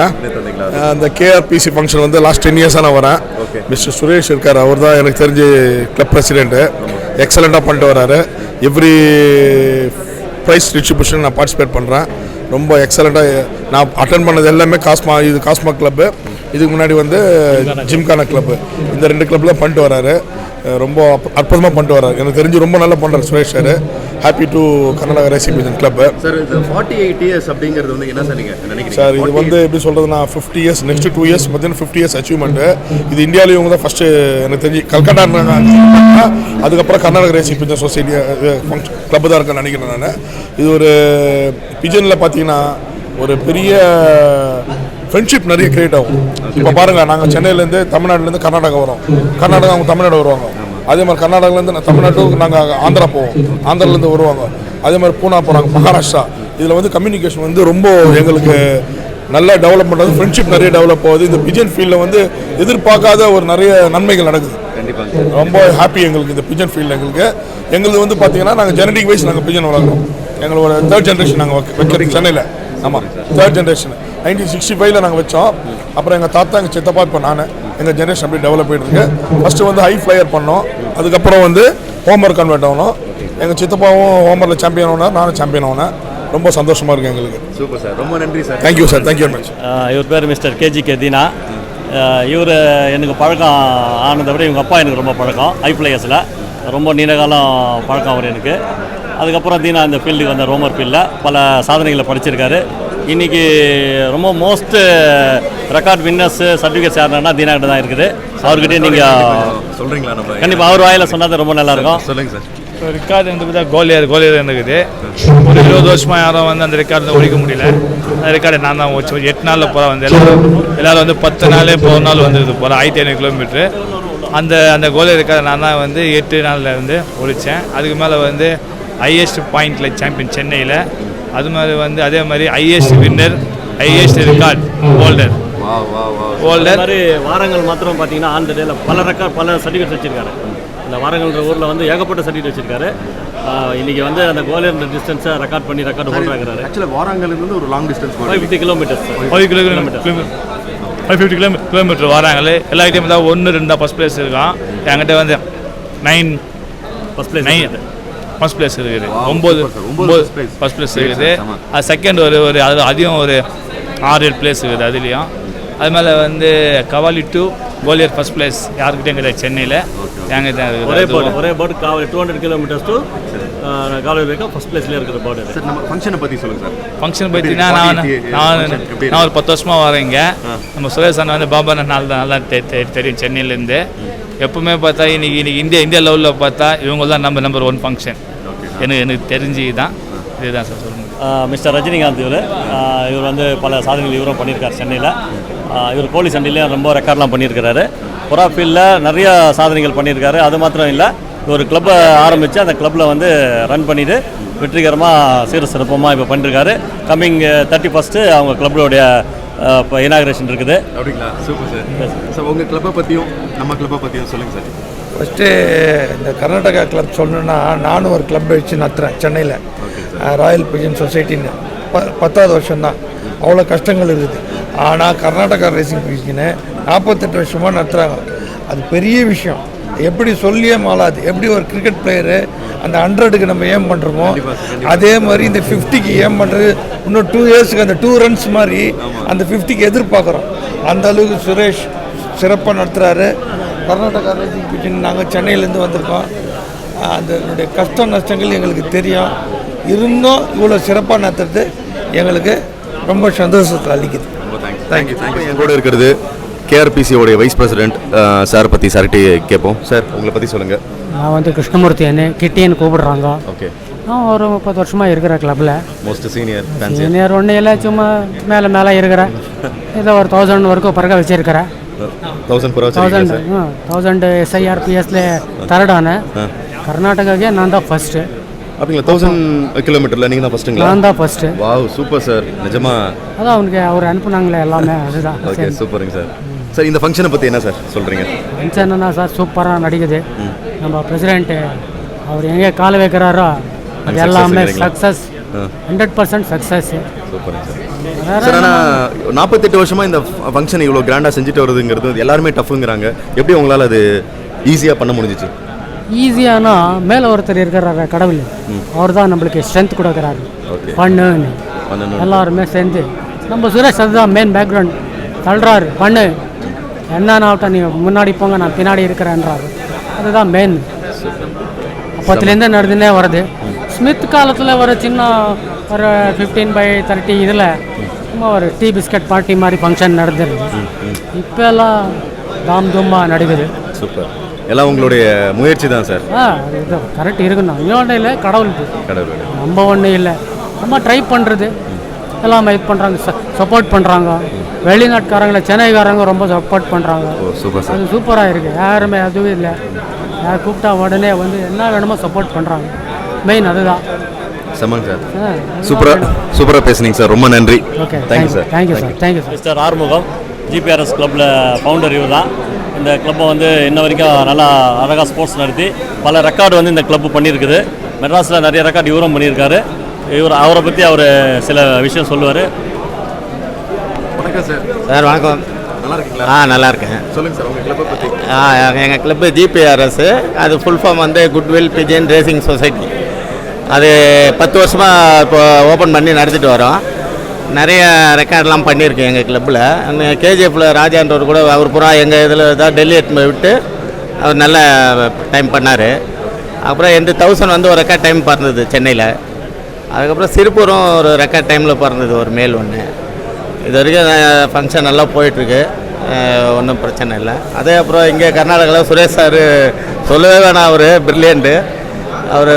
அந்த கேஆர்பிசி ஃபங்க்ஷன் வந்து லாஸ்ட் 10 இயர்ஸாக நான் வரேன். மிஸ்டர் சுரேஷ் இருக்கார், அவர் தான் எனக்கு தெரிஞ்சு கிளப் பிரசிடென்ட்டு. எக்ஸலண்ட்டாக பண்ணிட்டு வராரு. எவ்ரி ப்ரைஸ் டிஸ்ட்ரிபியூஷன் நான் பார்ட்டிசிபேட் பண்ணுறேன். ரொம்ப எக்ஸலண்ட்டாக நான் அட்டன் பண்ணது எல்லாமே காஸ்மா கிளப்பு. இதுக்கு முன்னாடி வந்து ஜிம்கானா கிளப்பு. இந்த 2 கிளப்பில் பண்ணிட்டு வராரு. ரொம்ப அற்புதமாக பண்ணிட்டு வராரு. எனக்கு தெரிஞ்சு ரொம்ப நல்லா பண்ணுறாரு Suresh sir. Happy to Karnataka racing pigeon club. Sir இது 48 இயர்ஸ் அப்படிங்கிறது வந்து என்ன சார் நீங்கள் நினைக்கிறீங்க? சார் இது வந்து எப்படி சொல்கிறதுனா 50 இயர்ஸ், நெக்ஸ்ட் 2 இயர்ஸ் பார்த்தீங்கன்னா 50 இயர்ஸ் அச்சீவ்மெண்ட்டு. இது இந்தியாவிலேயும் இவங்க தான் ஃபஸ்ட்டு எனக்கு தெரிஞ்சு. கல்கட்டா அதுக்கப்புறம் கர்நாடகா ரேசிங் பீஜன் சொசைட்டி கிளப்பு தான் இருக்குன்னு நினைக்கிறேன் நான். இது ஒரு பிஜனில் பார்த்தீங்கன்னா ஒரு பெரிய ஃப்ரெண்ட்ஷிப் நிறைய கிரியேட் ஆகும். இப்போ பாருங்கள், நாங்கள் சென்னையிலேருந்து தமிழ்நாட்டிலேருந்து கர்நாடகா வரோம், கர்நாடகா அவங்க தமிழ்நாடு வருவாங்க. அதே மாதிரி கர்நாடகாலேருந்து தமிழ்நாட்டுக்கு நாங்கள் ஆந்திரா போவோம், ஆந்திராலேருந்து வருவாங்க. அதே மாதிரி பூனா போகிறாங்க, மகாராஷ்டிரா. இதில் வந்து கம்யூனிகேஷன் வந்து ரொம்ப எங்களுக்கு நல்லா டெவலப் பண்ணுறது, ஃப்ரெண்ட்ஷிப் நிறைய டெவலப் ஆகுது. இந்த பிஜன் ஃபீல்டில் வந்து எதிர்பார்க்காத ஒரு நிறைய நன்மைகள் நடக்குது. கண்டிப்பாக ரொம்ப ஹாப்பி எங்களுக்கு இந்த பிஜன் ஃபீல்டில். எங்களுக்கு வந்து பார்த்தீங்கன்னா நாங்கள் ஜெனடிக் வைஸ் நாங்கள் பிஜன் வளர்க்குறோம். எங்களோட 3rd ஜென்ரேஷன் நாங்கள் வைக்கிறோம் சென்னையில். ஆமாம், 3rd ஜென்ரேஷன். 1965 நாங்கள் வச்சோம். அப்புறம் எங்கள் தாத்தா, எங்கள் சித்தப்பா, இப்போ நான், எங்கள் ஜென்ரேஷன் அப்படி டெவலப் ஆகிட்டு இருக்கு. ஃபஸ்ட்டு வந்து ஹை ஃப்ளையர் பண்ணோம், அதுக்கப்புறம் வந்து ஹோமர் கன்வெர்ட் ஆகணும். எங்கள் சித்தப்பாவும் ஹோமரில் சாம்பியன் ஆனார், நானும் சாம்பியன் ஆனேன். ரொம்ப சந்தோஷமாக இருக்குது எங்களுக்கு. சூப்பர் சார், ரொம்ப நன்றி sir. Thank you sir, thank you very much. இவர் பேர் மிஸ்டர் கேஜி தீனா. இவர் எனக்கு பழக்கம் ஆனதை விட இவங்க அப்பா எனக்கு ரொம்ப பழக்கம். ஹை ஃப்ளையர்ஸில் ரொம்ப நீண்ட காலம் பழக்கம் அவர் எனக்கு. அதுக்கப்புறம் தீனா இந்த ஃபீல்டுக்கு வந்த ரோமர் ஃபீல்டில் பல சாதனைகளை படிச்சிருக்காரு. இன்றைக்கி ரொம்ப மோஸ்ட் ரெக்கார்ட் வின்னர்ஸ் சர்டிஃபிகேட்ஸ் யாருன்னா தீனா கிட்ட தான் இருக்குது. அவர்கிட்டே நீங்கள் சொல்கிறீங்களா? நம்ம கண்டிப்பாக அவர் வாயில் சொன்னால் ரொம்ப நல்லாயிருக்கும். சொல்லுங்கள் சார். ரெக்கார்டு வந்து பார்த்தா கோலியர் இருக்குது. ஒரு 20 வருஷமாக யாரும் வந்து அந்த ரெக்கார்டு ஒழிக்க முடியல. அந்த ரெக்கார்டை நான் தான் வச்சு 8 நாளில் போகிறேன். வந்து எல்லோரும் வந்து 10 நாளே ஒரு நாள் வந்துருது போகிறேன். 1500 கிலோமீட்ரு. அந்த கோலியர் ரெக்கார்டை நான் தான் வந்து 8 நாளில் வந்து ஒழித்தேன். அதுக்கு மேலே வந்து ஹையஸ்ட் பாயிண்டில் சாம்பியன் சென்னையில். அது மாதிரி வந்து அதே மாதிரி highest winner, highest record holder. மாதிரி வாரங்கள் மாத்திரம் பார்த்தீங்கன்னா ஆன் த டேல பல சர்டிஃபிகேட்ஸ் வச்சிருக்காரு. இந்த வாரங்கள்ன்ற ஊரில் வந்து ஏகப்பட்ட சர்டிஃபிகேட் வச்சிருக்காரு. இன்றைக்கி வந்து அந்த கோலியர் டிஸ்டன்ஸை ரெக்கார்ட் பண்ணி ரெக்கார்ட் பண்ணுறாங்கிறாரு. ஆக்சுவலாக வாரங்கள்லேருந்து ஒரு லாங் டிஸ்டன்ஸ் 550 கிலோமீட்டர்ஸ் 550 கிலோமீட்டர் வாராங்களே. எல்லா ஐட்டம் தான் 1 2 ஃபஸ்ட் பிளேஸ் இருக்கான். என்கிட்ட வந்து 9 ஃபஸ்ட் பிளேஸ் இருக்குது. 9 ஃபஸ்ட் பிளேஸ் இருக்குது. அது செகண்ட் ஒரு அதையும் ஒரு 6-7 பிளேஸ் இருக்குது அதுலேயும். அது மேலே வந்து கவாலி டு கோலியர் ஃபஸ்ட் பிளேஸ் யாருக்கிட்டே கிடையாது சென்னையில். ஒரே board Kavali 200 kilometres to Kavali வரைக்கும் ஃபஸ்ட் பிளேஸ்லேயே இருக்கிற போர்டு. சார், நம்ம ஃபங்க்ஷனை பற்றி சொல்லுங்கள் சார். ஃபங்க்ஷன் பற்றினா நான் ஒரு 10 வருஷமாக வரேங்க. நம்ம சுரேஷ் அண்ணா வந்து பாபா நல்லா தெரியும் சென்னையிலேருந்து. எப்பவுமே பார்த்தா இன்னைக்கு இந்தியா லெவலில் பார்த்தா இவங்க தான் நம்பர் 1 ஃபங்க்ஷன். எனக்கு தெரிஞ்சு தான் இதுதான் சார் சொல்லுங்கள். மிஸ்டர் ரஜினிகாந்த் இவர் வந்து பல சாதனைகள் இவரும் பண்ணியிருக்கார் சென்னையில். இவர் போலீஸ் சண்டையிலையும் ரொம்ப ரெக்கார்ட்லாம் பண்ணியிருக்கிறாரு. புறா ஃபீல்டில் நிறைய சாதனைகள் பண்ணியிருக்காரு. அது மாத்திரம் இல்லை, ஒரு கிளப்பை ஆரம்பித்து அந்த கிளப்பில் வந்து ரன் பண்ணிவிட்டு வெற்றிகரமாக சிறப்பமாக இப்போ பண்ணியிருக்காரு. கம்மிங் 31 அவங்க கிளப்போடைய இப்போ இனாக்ரேஷன் இருக்குது. அப்படிங்களா? Super sir. சார், உங்கள் கிளப்பை பற்றியும் நம்ம கிளப்பை பற்றியும் சொல்லுங்கள் சார். ஃபஸ்ட்டு இந்த கர்நாடகா கிளப் சொல்லணுன்னா, நானும் ஒரு கிளப் வச்சு நடத்துகிறேன் சென்னையில். ராயல் பெஜியன் சொசைட்டின்னு 10வது வருஷம்தான். அவ்வளோ கஷ்டங்கள் இருக்குது. ஆனால் கர்நாடகா ரேசிங் பீஜின்னு 48 வருஷமாக நடத்துகிறாங்க. அது பெரிய விஷயம். எப்படி சொல்லியே மாளாது. எப்படி ஒரு கிரிக்கெட் பிளேயரு அந்த 100க்கு நம்ம ஏம் பண்ணுறோமோ, அதே மாதிரி இந்த 50க்கு ஏம் பண்ணுறது. இன்னும் 2 இயர்ஸுக்கு அந்த 2 ரன்ஸ் மாதிரி அந்த 50க்கு எதிர்பார்க்குறோம். அந்த அளவுக்கு சுரேஷ் சிறப்பாக நடத்துகிறாரு. கர்நாடகா ரேசிங் பீஜின்னு நாங்கள் சென்னையிலேருந்து வந்திருக்கோம். அதனுடைய கஷ்ட நஷ்டங்கள் எங்களுக்கு தெரியும். இருந்தும் இவ்வளோ சிறப்பாக நடத்துறது எங்களுக்கு ரொம்ப சந்தோஷத்தை அளிக்குது. தேங்க்யூ. என் கூட இருக்கிறது கேஆர்பிசியோடைய வைஸ் பிரசிடென்ட் சார் பற்றி சார்கிட்ட கேட்போம். சார், உங்களை பற்றி சொல்லுங்கள். நான் வந்து கிருஷ்ணமூர்த்தின்னு கிட்டின்னு கூப்பிடுறாங்க. ஓகே. நான் ஒரு 30 வருஷமாக இருக்கிற கிளப்பில். மோஸ்ட் சீனியர் ஒன்றும் இல்லை, சும்மா மேலே இருக்கிறேன். ஏதோ ஒரு 1000 வரைக்கும் பிறகு வச்சுருக்கிறேன். 1000 SIRPSல தரடான கர்நாடகாக்கே நான் தான் ஃபஸ்ட்டு. அப்படிங்களா? 1000 கிலோமீட்டரில் நீங்கள் தான் ஃபஸ்ட்டுங்களா? நான் தான் ஃபஸ்ட்டு. Wow, super sir. நிஜமா அதான் அவனுக்கு அவர் அனுப்புனாங்களே எல்லாமே, அதுதான். ஓகே, சூப்பருங்க சார். சார், இந்த ஃபங்க்ஷனை பற்றி என்ன சார் சொல்கிறீங்க? ஃபங்க்ஷன் என்னன்னா சார், சூப்பராக நடிக்குது. நம்ம பிரசிடென்ட்டு அவர் எங்கே கால் வைக்கிறாரோ அது எல்லாமே சக்ஸஸ், 100% சக்ஸஸ். சூப்பருங்க சார். சார், ஆனால் 48 வருஷமாக இந்த ஃபங்க்ஷன் இவ்வளோ கிராண்டாக செஞ்சுட்டு வருதுங்கிறது எல்லாருமே டஃப்புங்கிறாங்க. எப்படி உங்களால் அது ஈஸியாக பண்ண முடிஞ்சிச்சு? ஈஸியானா மேலே ஒருத்தர் இருக்கிறாரு கடவுள், அவர் தான் நம்மளுக்கு ஸ்ட்ரென்த் கொடுக்குறாரு. பண்ணுன்னு எல்லாருமே சேர்ந்து நம்ம சுரேஷ் அதுதான் மெயின் பேக்ரவுண்ட் தள்ளுறாரு. பண்ணு என்னன்னு ஆகட்டும், நீங்கள் முன்னாடி போங்க, நான் பின்னாடி இருக்கிறேன்றாரு. அதுதான் மெயின். அப்போத்துலேருந்து நடந்துனே வருது. ஸ்மித் காலத்தில் ஒரு சின்ன ஒரு 15/30 இதில் சும்மா ஒரு டீ பிஸ்கட் பார்ட்டி மாதிரி ஃபங்க்ஷன் நடந்துருது. இப்போ எல்லாம் தாம் தும்மாக நடக்குது. சூப்பர். எல்லாம் உங்களுடைய முயற்சி தான் சார். இது கரெக்ட் இருக்கணும். இன்னொன்று இல்லை, கடவுள் நம்ம ஒன்றும் இல்லை, நம்ம ட்ரை பண்ணுறது எல்லாம் இது பண்ணுறாங்க, சப்போர்ட் பண்ணுறாங்க. வெளிநாட்டுக்காரங்களை சென்னைக்காரங்க ரொம்ப சப்போர்ட் பண்ணுறாங்க. அது சூப்பராக இருக்குது. யாருமே அதுவும் இல்லை, யார் கூப்பிட்டா உடனே வந்து என்ன வேணுமோ சப்போர்ட் பண்ணுறாங்க. மெயின் அதுதான். சமன் சார், சூப்பராக பேசுனீங்க சார். ரொம்ப நன்றி. Okay, thank you sir. Thank you sir. Thank you sir. Mister Arumugam GPRS கிளப்பில் ஃபவுண்டர் இவர் தான். இந்த கிளப்பை வந்து இன்ன வரைக்கும் நல்லா அழகாக ஸ்போர்ட்ஸ் நடத்தி பல ரெக்கார்டு வந்து இந்த கிளப்பு பண்ணியிருக்குது. மெட்ராஸில் நிறைய ரெக்கார்டு இவரும் பண்ணியிருக்காரு. அவரை பற்றி அவர் சில விஷயம் சொல்லுவார். வணக்கம் சார். சார் வணக்கம். நல்லா இருக்கீங்களா? நல்லா இருக்கேன். சொல்லுங்கள் சார் உங்கள் கிளப்பை பற்றி. எங்கள் கிளப்பு ஜிபிஆர்எஸ், அது ஃபுல் ஃபார்ம் வந்து குட்வில் பிஜன் ரேசிங் சொசைட்டி. அது 10 வருஷமாக இப்போ ஓப்பன் பண்ணி நடத்திட்டு வரோம். நிறைய ரெக்கார்ட்லாம் பண்ணியிருக்கேன் எங்கள் கிளப்பில். கேஜிஎஃப்பில் ராஜான்றவர் கூட அவர் பூரா எங்கள் இதில் தான் டெல்லி எடுத்து விட்டு அவர் நல்ல டைம் பண்ணார். அப்புறம் 1000 வந்து ஒரு ரெக்கார்ட் டைம் பிறந்தது சென்னையில். அதுக்கப்புறம் சிறுப்பூரும் ஒரு ரெக்கார்ட் டைமில் பிறந்தது, ஒரு மேல் ஒன்று. இது வரைக்கும் ஃபங்க்ஷன் நல்லா போயிட்டுருக்கு, ஒன்றும் பிரச்சனை இல்லை. அதே அப்புறம் இங்கே கர்நாடகாவில் சுரேஷ் சார் சொல்லவே வேணாம், அவர் பிரில்லியண்ட்டு. அவர்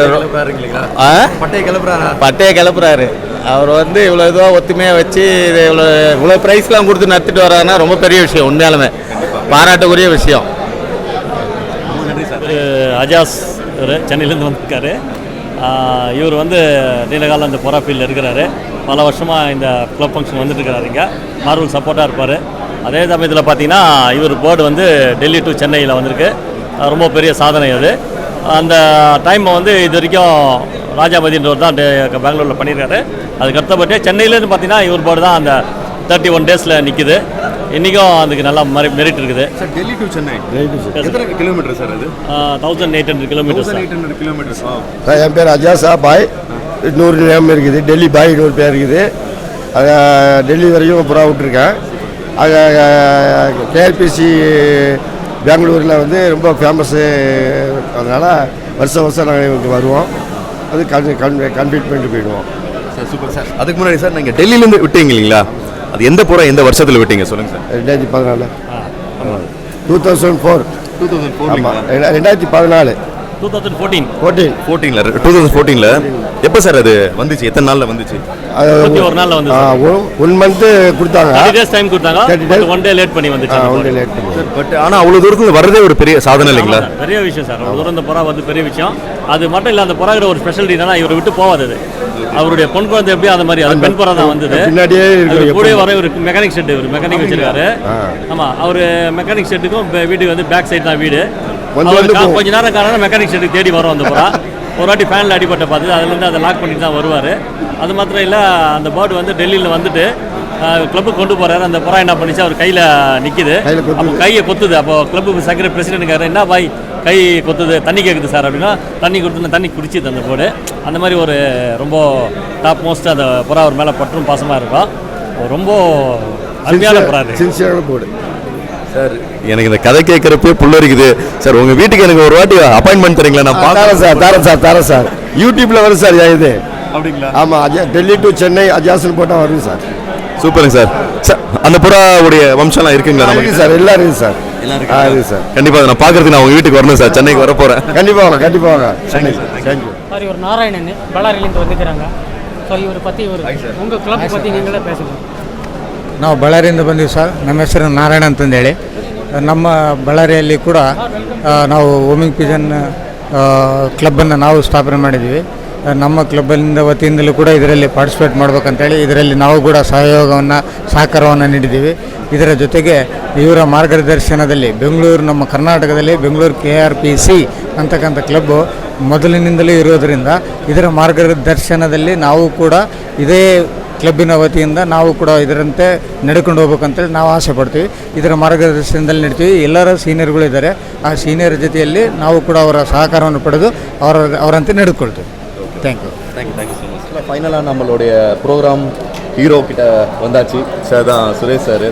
பட்டையை கிளப்புறாரு. அவர் வந்து இவ்வளோ இதுவாக ஒத்துமையாக வச்சு இது இவ்வளோ ப்ரைஸ்லாம் கொடுத்து நடத்திட்டு வராங்கன்னா ரொம்ப பெரிய விஷயம், உண்மையாலுமே பாராட்டக்கூடிய விஷயம். அஜாஸ் சென்னையிலேருந்து வந்திருக்காரு. இவர் வந்து நீலகாலம் இந்த பொறா ஃபீல்டில் இருக்கிறாரு. பல வருஷமாக இந்த க்ளப் ஃபங்க்ஷன் வந்துட்டுருக்கிறாரு. இங்கே மார்வல் சப்போர்ட்டாக இருப்பார். அதே சமயத்தில் பார்த்தீங்கன்னா இவர் போர்டு வந்து டெல்லி டு சென்னையில் வந்திருக்கு. ரொம்ப பெரிய சாதனை அது. அந்த டைமை வந்து இது வரைக்கும் ராஜாமதின்றவர் தான் பெங்களூரில் பண்ணியிருக்காரு. அதுக்கு அடுத்தபட்டே சென்னையிலேருந்து பார்த்தீங்கன்னா இவர் போர்டு தான் அந்த 31 டேஸில் நிற்கிது. இன்றைக்கும் அதுக்கு நல்லா மெரிட் இருக்குது. சார் டெல்லி டு சென்னை எத்தனை கிலோமீட்டர் சார் அது? 1800 கிலோமீட்டர். 1800 கிலோமீட்டர். சார் என் பேர் அஜாஸா பாய், 100 நேம் இருக்குது. டெல்லி பாய் 100 பேர் இருக்குது. அது டெல்லி வரைக்கும் புறா விட்டுருக்கேன். அது கேஆர்பிசி பெங்களூரில் வந்து ரொம்ப ஃபேமஸ்ஸு. அதனால் வருஷம் நாங்கள் இங்கே வருவோம். அது கம்ப்ளீட் பண்ணிட்டு போயிடுவோம். Sir super sir. அதுக்கு முன்னாடி சார் நீங்கள் டெல்லியிலேருந்து விட்டீங்க இல்லைங்களா? அது எந்த புறா எந்த வருஷத்தில் விட்டீங்க சொல்லுங்கள் சார்? 2014. 2004. 2004. ஆமாம், 2014. 2014 எப்போ சார் அது வந்துச்சு? எத்தனை நாளில் வந்துச்சு? 21 நாளில் வந்து 1 மந்த் கொடுத்தாங்க. 30 days டைம் கொடுத்தாங்க. 1 day லேட் பண்ணி வந்துச்சு. 1 day லேட் பண்ணி. பட் ஆனால் அவ்வளோ தூரத்தில் வரதே ஒரு பெரிய சாதனை இல்லைங்களா? பெரிய விஷயம் சார். அவ்வளோ தூரம் இந்த புறா வந்து பெரிய விஷயம். அது மட்டும் இல்லை, அந்த புறாங்கிற ஒரு ஸ்பெஷாலிட்டி என்னன்னா இவரை விட்டு போகாது. அது அவருடைய பொன் குழந்தை எப்படி அந்த மாதிரி அது பெண் புறா தான் வந்தது. பின்னாடியே கூட வர ஒரு மெக்கானிக் ஷெட், ஒரு மெக்கானிக் வச்சிருக்காரு. ஆமாம், அவர் மெக்கானிக் ஷெட்டுக்கும் வீட்டுக்கு வந்து பேக் சைடு தான் வீடு. கொஞ்ச நேரம் காரணம் மெக்கானிக் ஷெட்டுக்கு தேடி வரும் அந்த புறா. ஒரு வாட்டி ஃபேனில் அடிபட்ட பார்த்து அதுலேருந்து அதை லாக் பண்ணிட்டு தான் வருவார். அது மாத்திரம் இல்லை, அந்த பேர்டு வந்து டெல்லியில் வந்துட்டு கிளப்புக்கு கொண்டு போகிறாரு. அந்த புறா என்ன பண்ணிச்சு, அவர் கையில் நிற்கிது. அப்போ கையை கொத்துது. அப்போ கிளப்பு செக்ரட்டரி பிரசிடென்ட்காரு, என்ன பாய் கை கொத்துது, தண்ணி கேட்குது சார் அப்படின்னா, தண்ணி கொடுத்து தண்ணி குடிச்சிது அந்த போர்டு. அந்த மாதிரி ஒரு ரொம்ப டாப் மோஸ்ட் அந்த புறா அவர் மேலே பற்றும் பாசமாக இருக்கும். ரொம்ப அருமையான புறா, சின்சியரான போர்டு சார். எனக்கு இந்த கதை கேட்குறப்பே புல்லரிக்குது சார். உங்கள் வீட்டுக்கு எனக்கு ஒரு வாட்டி அப்பாயின்மெண்ட் தரீங்களா? நான் தரேன் சார். யூடியூப்பில் வரும் சார் இது. அப்படிங்களா? ஆமாம், டெல்லி டு சென்னை அஜாஸ்ன்னு போட்டால் வரும் சார். சூப்பருங்க சார். சார் அந்த புறாவுடைய வம்சம்லாம் இருக்குங்களா? நமக்கு சார் எல்லாம் இருக்குது சார். இருக்குது சார். கண்டிப்பாக நான் பார்க்குறதுக்கு நான் உங்கள் வீட்டுக்கு வரணும் சார். சென்னைக்கு வர போகிறேன். கண்டிப்பாக வாங்க. சென்னை. Thank you sir. இவர் நாராயணன் பಳ್ಳாரிலேருந்து வந்துக்கிறாங்க. ஸோ இவரை பற்றி உங்கள் கிளப் பற்றி நீங்களே பேசுங்க. ನಾವು ಬಳ್ಳಾರಿಯಿಂದ ಬಂದೀವಿ ಸರ್. ನಮ್ಮ ಹೆಸರು ನಾರಾಯಣ ಅಂತಂದೇಳಿ. ನಮ್ಮ ಬಳ್ಳಾರಿಯಲ್ಲಿ ಕೂಡ ನಾವು ಓಮಿಂಗ್ ಪಿಜನ್ ಕ್ಲಬ್ಬನ್ನು ನಾವು ಸ್ಥಾಪನೆ ಮಾಡಿದ್ದೀವಿ. ನಮ್ಮ ಕ್ಲಬ್ಬಿಂದ ವತಿಯಿಂದಲೂ ಕೂಡ ಇದರಲ್ಲಿ ಪಾರ್ಟಿಸಿಪೇಟ್ ಮಾಡಬೇಕಂತೇಳಿ ಇದರಲ್ಲಿ ನಾವು ಕೂಡ ಸಹಕಾರವನ್ನು ನೀಡಿದ್ದೀವಿ. ಇದರ ಜೊತೆಗೆ ಇವರ ಮಾರ್ಗದರ್ಶನದಲ್ಲಿ ಬೆಂಗಳೂರು, ನಮ್ಮ ಕರ್ನಾಟಕದಲ್ಲಿ ಬೆಂಗಳೂರು KRPC ಅಂತಕ್ಕಂಥ ಕ್ಲಬ್ಬು ಮೊದಲಿನಿಂದಲೂ ಇರೋದರಿಂದ ಇದರ ಮಾರ್ಗದರ್ಶನದಲ್ಲಿ ನಾವು ಕೂಡ ಇದೇ ಕ್ಲಬ್ಬಿನ ವತಿಯಿಂದ ನಾವು ಕೂಡ ಇದರಂತೆ ನಡ್ಕೊಂಡು ಹೋಗ್ಬೇಕಂತೇಳಿ ನಾವು ಆಸೆ ಪಡ್ತೀವಿ. ಇದರ ಮಾರ್ಗದರ್ಶನದಲ್ಲಿ ನಡ್ತೀವಿ. ಎಲ್ಲರ ಸೀನಿಯರ್ಗಳಿದ್ದಾರೆ. ಆ ಸೀನಿಯರ್ ಜೊತೆಯಲ್ಲಿ ನಾವು ಕೂಡ ಅವರ ಸಹಕಾರವನ್ನು ಪಡೆದು ಅವರಂತೆ ನಡೆದುಕೊಳ್ತೀವಿ. Thank you so much. ஃபைனலாக நம்மளுடைய ப்ரோக்ராம் ஹீரோ கிட்ட வந்தாச்சு சார். தான் சுரேஷ் சார்.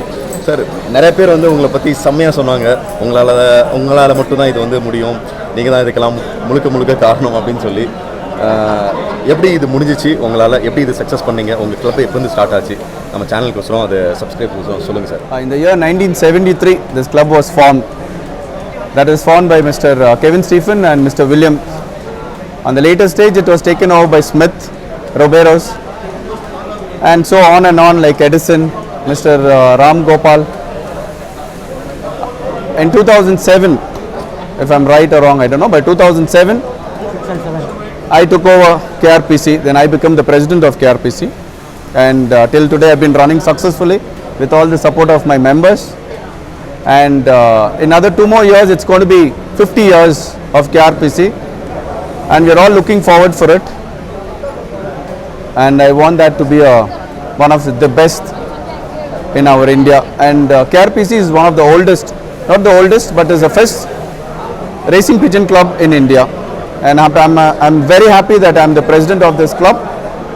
சார் நிறைய பேர் வந்து உங்களை பற்றி செம்மையாக சொன்னாங்க. உங்களால் மட்டும்தான் இது வந்து முடியும், நீங்கள் தான் இதுக்கெல்லாம் முழுக்க காரணம் அப்படின்னு சொல்லி. எப்படி இது முடிஞ்சிச்சு உங்களால்? எப்படி இது சக்ஸஸ் பண்ணீங்க? உங்கள் கிளப் எப்போ வந்து ஸ்டார்ட் ஆச்சு? நம்ம சேனலுக்கு வசரம் அது சப்ஸ்கிரைப் சொல்லுங்கள் sir. In the year 1973 this club was formed. That is formed by Mr. Kevin Stephen and Mr. William. On the later stage it was taken over by Smith, Roberos and so on and on, like Edison, Mr. Ram Gopal. In 2007, if I'm right or wrong I don't know, by 2007 I took over KRPC. Then I became the president of KRPC and till today I've been running successfully with all the support of my members. And in another 2 more years it's going to be 50 years of KRPC and we're all looking forward for it. and I want that to be one of the best in our India. And KRPC is one of the oldest, not the oldest, but is the first racing pigeon club in India. And I'm very happy that I'm the president of this club,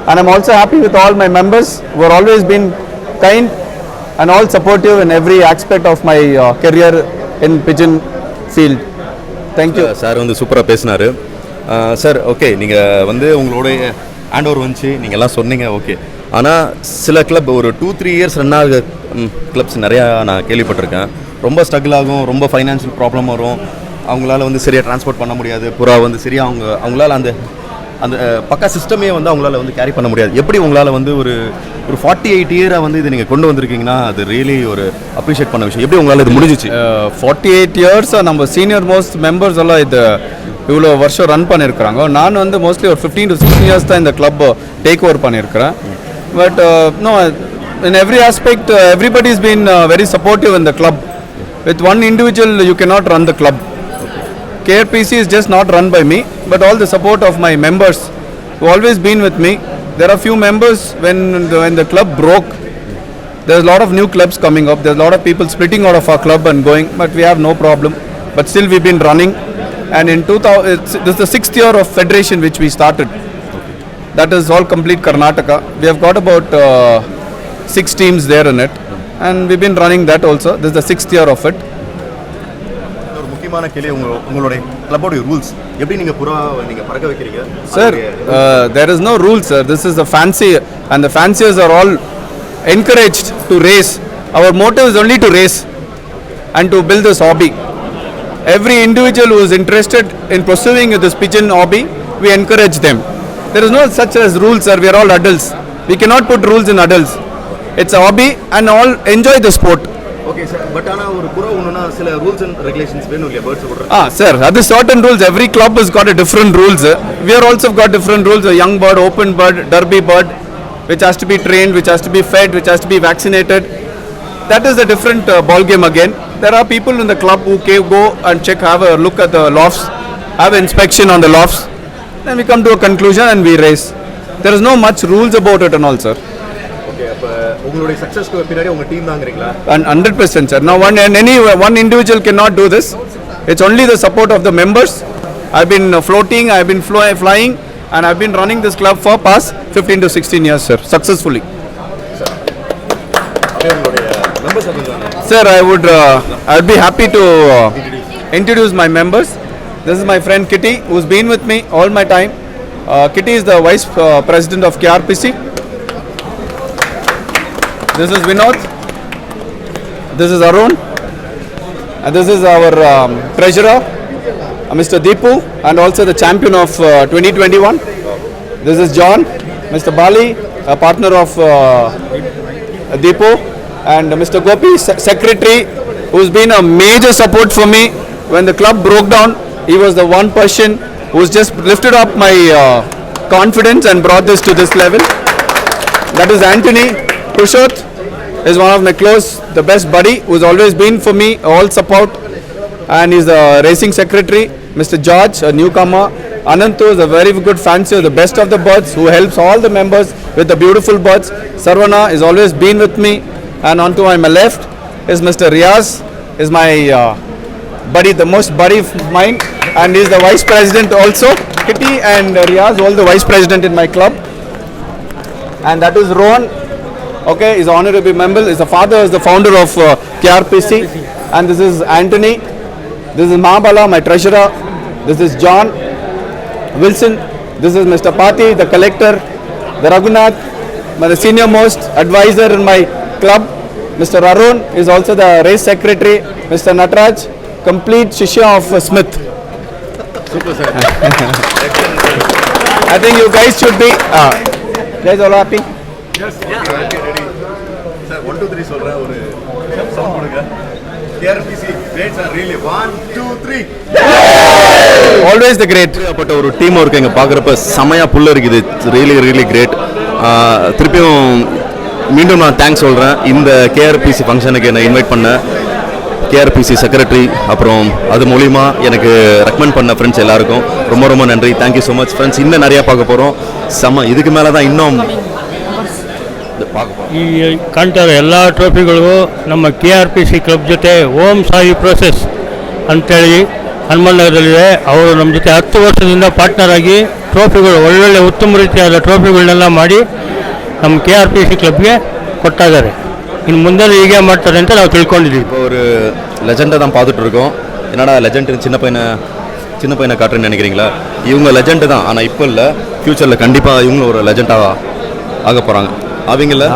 and I'm also happy with all my members who have always been kind and all supportive in every aspect of my career in pigeon field. Thank you. Sir வந்து சூப்பராக பேசினார். Sir okay, நீங்கள் வந்து உங்களுடைய hand over வந்துச்சு, நீங்கள் எல்லாம் சொன்னீங்க ஓகே. ஆனால் சில கிளப் ஒரு 2-3 இயர்ஸ் ரன் ஆக கிளப்ஸ் நிறையா நான் கேள்விப்பட்டிருக்கேன். ரொம்ப ஸ்ட்ரகிள் ஆகும், ரொம்ப ஃபைனான்ஷியல் ப்ராப்ளம் வரும், அவங்களால வந்து சரியாக ட்ரான்ஸ்போர்ட் பண்ண முடியாது, புறா வந்து சரியாக அவங்களால அந்த அந்த பக்கா சிஸ்டமே வந்து அவங்களால வந்து கேரி பண்ண முடியாது. எப்படி உங்களால் வந்து ஒரு 48 இயராக வந்து இதை நீங்கள் கொண்டு வந்திருக்கீங்கன்னா அது ரியலி ஒரு அப்ரிஷியேட் பண்ண விஷயம். எப்படி உங்களால் இது முடிஞ்சிச்சு? 48 இயர்ஸ் நம்ம சீனியர் மோஸ்ட் மெம்பர்ஸ் எல்லாம் இது இவ்வளோ வருஷம் ரன் பண்ணியிருக்கிறாங்க. நான் வந்து மோஸ்ட்லி ஒரு 15 to 16 இயர்ஸ் தான் இந்த கிளப் டேக் ஓவர் பண்ணியிருக்கிறேன். But no, in every aspect everybody has been very supportive in the club. With one individual you cannot run the club. KRPC is just not run by me, but all the support of my members who always been with me. There are few members when the club broke. There's a lot of new clubs coming up. There's a lot of people splitting out of our club and going, but we have no problem. But still we've been running, and in 2000 this is the 6th year of federation which we started. That is all complete Karnataka. We have got about 6 teams there in it, and we've been running that also. This is the 6th year of it. ஒரு முக்கியமான கேள்வி, உங்களுடைய கிளப்போடைய rules எப்படி நீங்கள் புறா நீங்கள் பறக்க வைக்கிறீங்க? Sir, there is no rule, sir. This is the fancy, and the fanciers are all encouraged to race. Our motto is only to race and to build this hobby. Every individual who is interested in pursuing this pigeon hobby, we encourage them. There is no such as rules, sir. We are all adults. We cannot put rules in adults. It's a hobby and all enjoy the sport. Okay, sir. But ana ஒரு புறா ஒண்ணுனா சில rules and regulations வேணும் இல்லையா birds விடுறது? Sir, that is certain rules. Every club has got a different rules. We are also got different rules. A young bird, open bird, derby bird, which has to be trained, which has to be fed, which has to be vaccinated. That is a different ball game again. There are people in the club who go and check, have a look at the lofts, have inspection on the lofts. Then we come to a conclusion and we race. There is no much rules about it and all, sir. Okay, அப்ப உங்களுடைய சக்சஸ்க்கு பின்னாடி உங்க team தாங்கறீங்களா? 100%, sir. Now one individual cannot do this. It's only the support of the members. I've been floating, I've been flying, and I've been running this club for past 15 to 16 years, sir, successfully. Sir, I'd be happy to introduce my members. This is my friend Kitty, who's been with me all my time. Kitty is the vice president of KRPC. This is Vinod. This is Arun. And this is our treasurer, Mr. Deepu, and also the champion of 2021. This is John, Mr. Bali, a partner of Deepu, and Mr. Gopi, secretary, who's been a major support for me. When the club broke down, he was the one person who's just lifted up my confidence and brought this to this level. That is Anthony Pushot, is one of my close, the best buddy, who's always been for me, all support, and he's the racing secretary. Mr. George, a newcomer. Anantu is a very good fancier, the best of the birds, who helps all the members with the beautiful birds. Sarvana has always been with me, and onto my left is Mr. Riaz, is my buddy, the most buddy of mine, and he's the vice president also. Kitty and Riaz, all the vice president in my club. And that is Rohan. Okay, is an honorable member. His father is the founder of KRPC. And this is Anthony. This is Mahabala, my treasurer. This is John Wilson. This is Mr. Pati, the collector. The Raghunath, the senior most advisor in my club. Mr. Arun is also the race secretary. Mr. Natraj, complete shishya of Smith. Super, sir. I think you guys should be. Guys all happy? Yes. Okay, ready. Sir, 1, 2, 3 சொல்றேன், ஒரு sound கொடுங்க. KRPC greats are really 1, 2, 3. Always the great. அப்பட்ட ஒரு team work இங்க பார்க்குறப்ப செமையா புல்ல இருக்குது. Really great. திருப்பியும் மீண்டும் நான் தேங்க்ஸ் சொல்கிறேன் இந்த KRPC ஃபங்க்ஷனுக்கு என்னை இன்வைட் பண்ண கேஆர்பிசி செக்ரட்டரி, அப்புறம் அது மூலிமா எனக்கு ரெக்கமெண்ட் பண்ண ஃப்ரெண்ட்ஸ் எல்லாருக்கும் ரொம்ப ரொம்ப நன்றி. Thank you so much friends. இன்னும் நிறையா பார்க்க போகிறோம். இதுக்கு மேலே தான் ಇನ್ನೊಂದು ಈ ಕಾಣ್ತಾ ಇರೋ ಎಲ್ಲ ಟ್ರೋಫಿಗಳಿಗೂ ನಮ್ಮ KRPC ಕ್ಲಬ್ ಜೊತೆ ಓಂ ಸಾಯಿ ಪ್ರೋಸೆಸ್ ಅಂತೇಳಿ ಹನುಮನಗರದಲ್ಲಿದೆ. ಅವರು ನಮ್ಮ ಜೊತೆ 10 ವರ್ಷದಿಂದ ಪಾರ್ಟ್ನರ್ ಆಗಿ ಟ್ರೋಫಿಗಳು ಒಳ್ಳೊಳ್ಳೆ ಉತ್ತಮ ರೀತಿಯಾದ ಟ್ರೋಫಿಗಳನ್ನೆಲ್ಲ ಮಾಡಿ ನಮ್ಮ KRPC ಕ್ಲಬ್ಗೆ ಕೊಟ್ಟಿದ್ದಾರೆ. ಇನ್ನು ಮುಂದೆ ಹೀಗೆ ಮಾಡ್ತಾರೆ ಅಂತ ನಾವು ತಿಳ್ಕೊಂಡಿದ್ದೀವಿ. இப்போ ஒரு லெஜெண்டை தான் பார்த்துட்டு இருக்கோம். என்னடா லெஜெண்ட் சின்ன பையனை காட்டுறேன்னு நினைக்கிறீங்களா? இவங்க லெஜெண்டு தான், ஆனால் இப்போ இல்லை, ஃப்யூச்சரில் கண்டிப்பாக இவங்க ஒரு லெஜெண்டாக ஆக போகிறாங்க. அவங்கள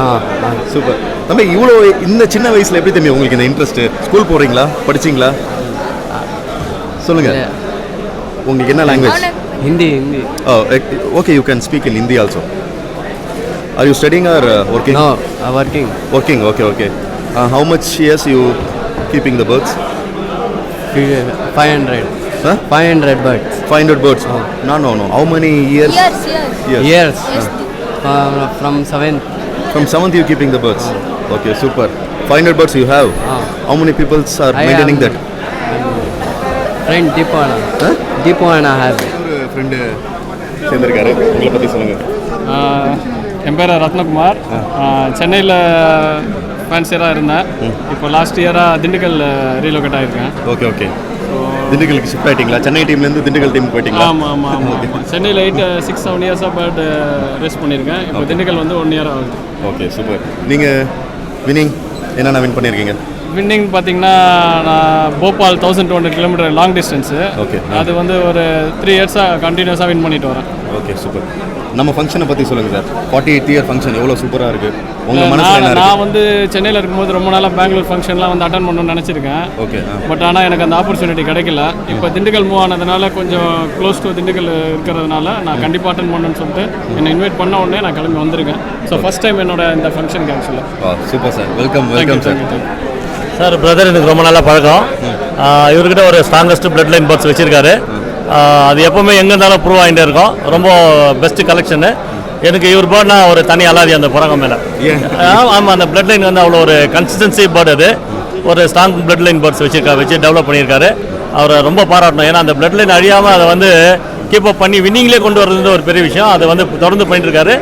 சூப்பர். தம்பி, இவ்வளோ இந்த சின்ன வயசில் எப்படி தம்பி உங்களுக்கு இந்த இன்ட்ரெஸ்ட்டு? ஸ்கூல் போகிறீங்களா, படிச்சிங்களா? சொல்லுங்கள், உங்களுக்கு என்ன language? Hindi. Okay, you can speak in Hindi also. Are you studying or working? No, working. Okay. How much years you keeping the birds? 500. Huh? 500 birds. 500 birds? Oh. No. How many years? Years. From 7th. From 7th you keeping the birds? Okay, super. 500 birds you have? How many people are maintaining that? Friend Deepu and I have. Friend சேர்ந்திருக்காரு, உங்களை பற்றி சொல்லுங்கள். என் பேர் ரத்னகுமார். சென்னையில் ஃபேன்சியராக இருந்தேன். இப்போ last இயராக Dindigul relocate ஆகிருக்கேன். ஓகே. திண்டுக்கலுக்கு ஷிஃப்ட் ஆகிட்டீங்களா? சென்னை டீம்லேருந்து திண்டுக்கல் டீம் போயிட்டீங்களா? ஆமாம். சென்னையில் 6-7 இயர்ஸாக பேர்ட் ரேஸ் பண்ணியிருக்கேன். இப்போ திண்டுக்கல் வந்து 1 இயர் ஆகுது. Okay, super. நீங்கள் வின்னிங் என்னென்ன வின் பண்ணியிருக்கீங்க? வின்னிங் பார்த்தீங்கன்னா நான் Bhopal 1200 kilometre long distance. Okay. அது வந்து ஒரு 3 இயர்ஸாக கண்டினியூஸாக வின் பண்ணிட்டு வரேன். Okay, super. நம்ம ஃபங்க்ஷனை பற்றி சொல்லுங்கள் சார். 48th இயர் ஃபங்க்ஷன் எவ்வளோ சூப்பராக இருக்குது உங்கள் மனசில்? நான் வந்து சென்னையில் இருக்கும்போது ரொம்ப நாளாக பெங்களூர் ஃபங்க்ஷன்லாம் வந்து அட்டன் பண்ணணும்னு நினச்சிருக்கேன். ஓகே. பட் ஆனால் எனக்கு அந்த ஆப்பர்ச்சுனிட்டி கிடைக்கல. இப்போ திண்டுக்கல் மூவ் ஆனதுனால, கொஞ்சம் க்ளோஸ் டு திண்டுக்கல் இருக்கிறதுனால நான் கண்டிப்பாக அட்டன் பண்ணணும்னு சொல்லிட்டு என்னை இன்வைட் பண்ண உடனே நான் கிளம்பி வந்திருக்கேன். ஸோ ஃபஸ்ட் டைம் என்னோட இந்த ஃபங்க்ஷனுக்கு ஆக்சுவலாக. Super sir, welcome sir. Sir, brother எனக்கு ரொம்ப நல்லா பழக்கம். இவர்கிட்ட ஒரு ஸ்ட்ராங்கஸ்ட் பிளட் லைன் பேர்ட்ஸ் வச்சுருக்காரு. அது எப்போவுமே எங்கே இருந்தாலும் ப்ரூவ் ஆகிட்டே இருக்கும். ரொம்ப பெஸ்ட்டு கலெக்ஷனு. எனக்கு இவர் பேர்ட்னா ஒரு தனி அலாதி அந்த புறங்க மேலே. ஆமாம், அந்த பிளட் லைன் வந்து அவ்வளோ ஒரு கன்சிஸ்டன்சி பேர்டு. அது ஒரு ஸ்ட்ராங் பிளட் லைன் பேர்ட்ஸ் வச்சு டெவலப் பண்ணியிருக்காரு. அவரை ரொம்ப பாராட்டணும். ஏன்னா அந்த பிளட் லைன் அழியாமல் அதை வந்து கீப் அப் பண்ணி வின்னிங்லேயே கொண்டு வரது ஒரு பெரிய விஷயம். அதை வந்து தொடர்ந்து பண்ணிட்டுருக்காரு.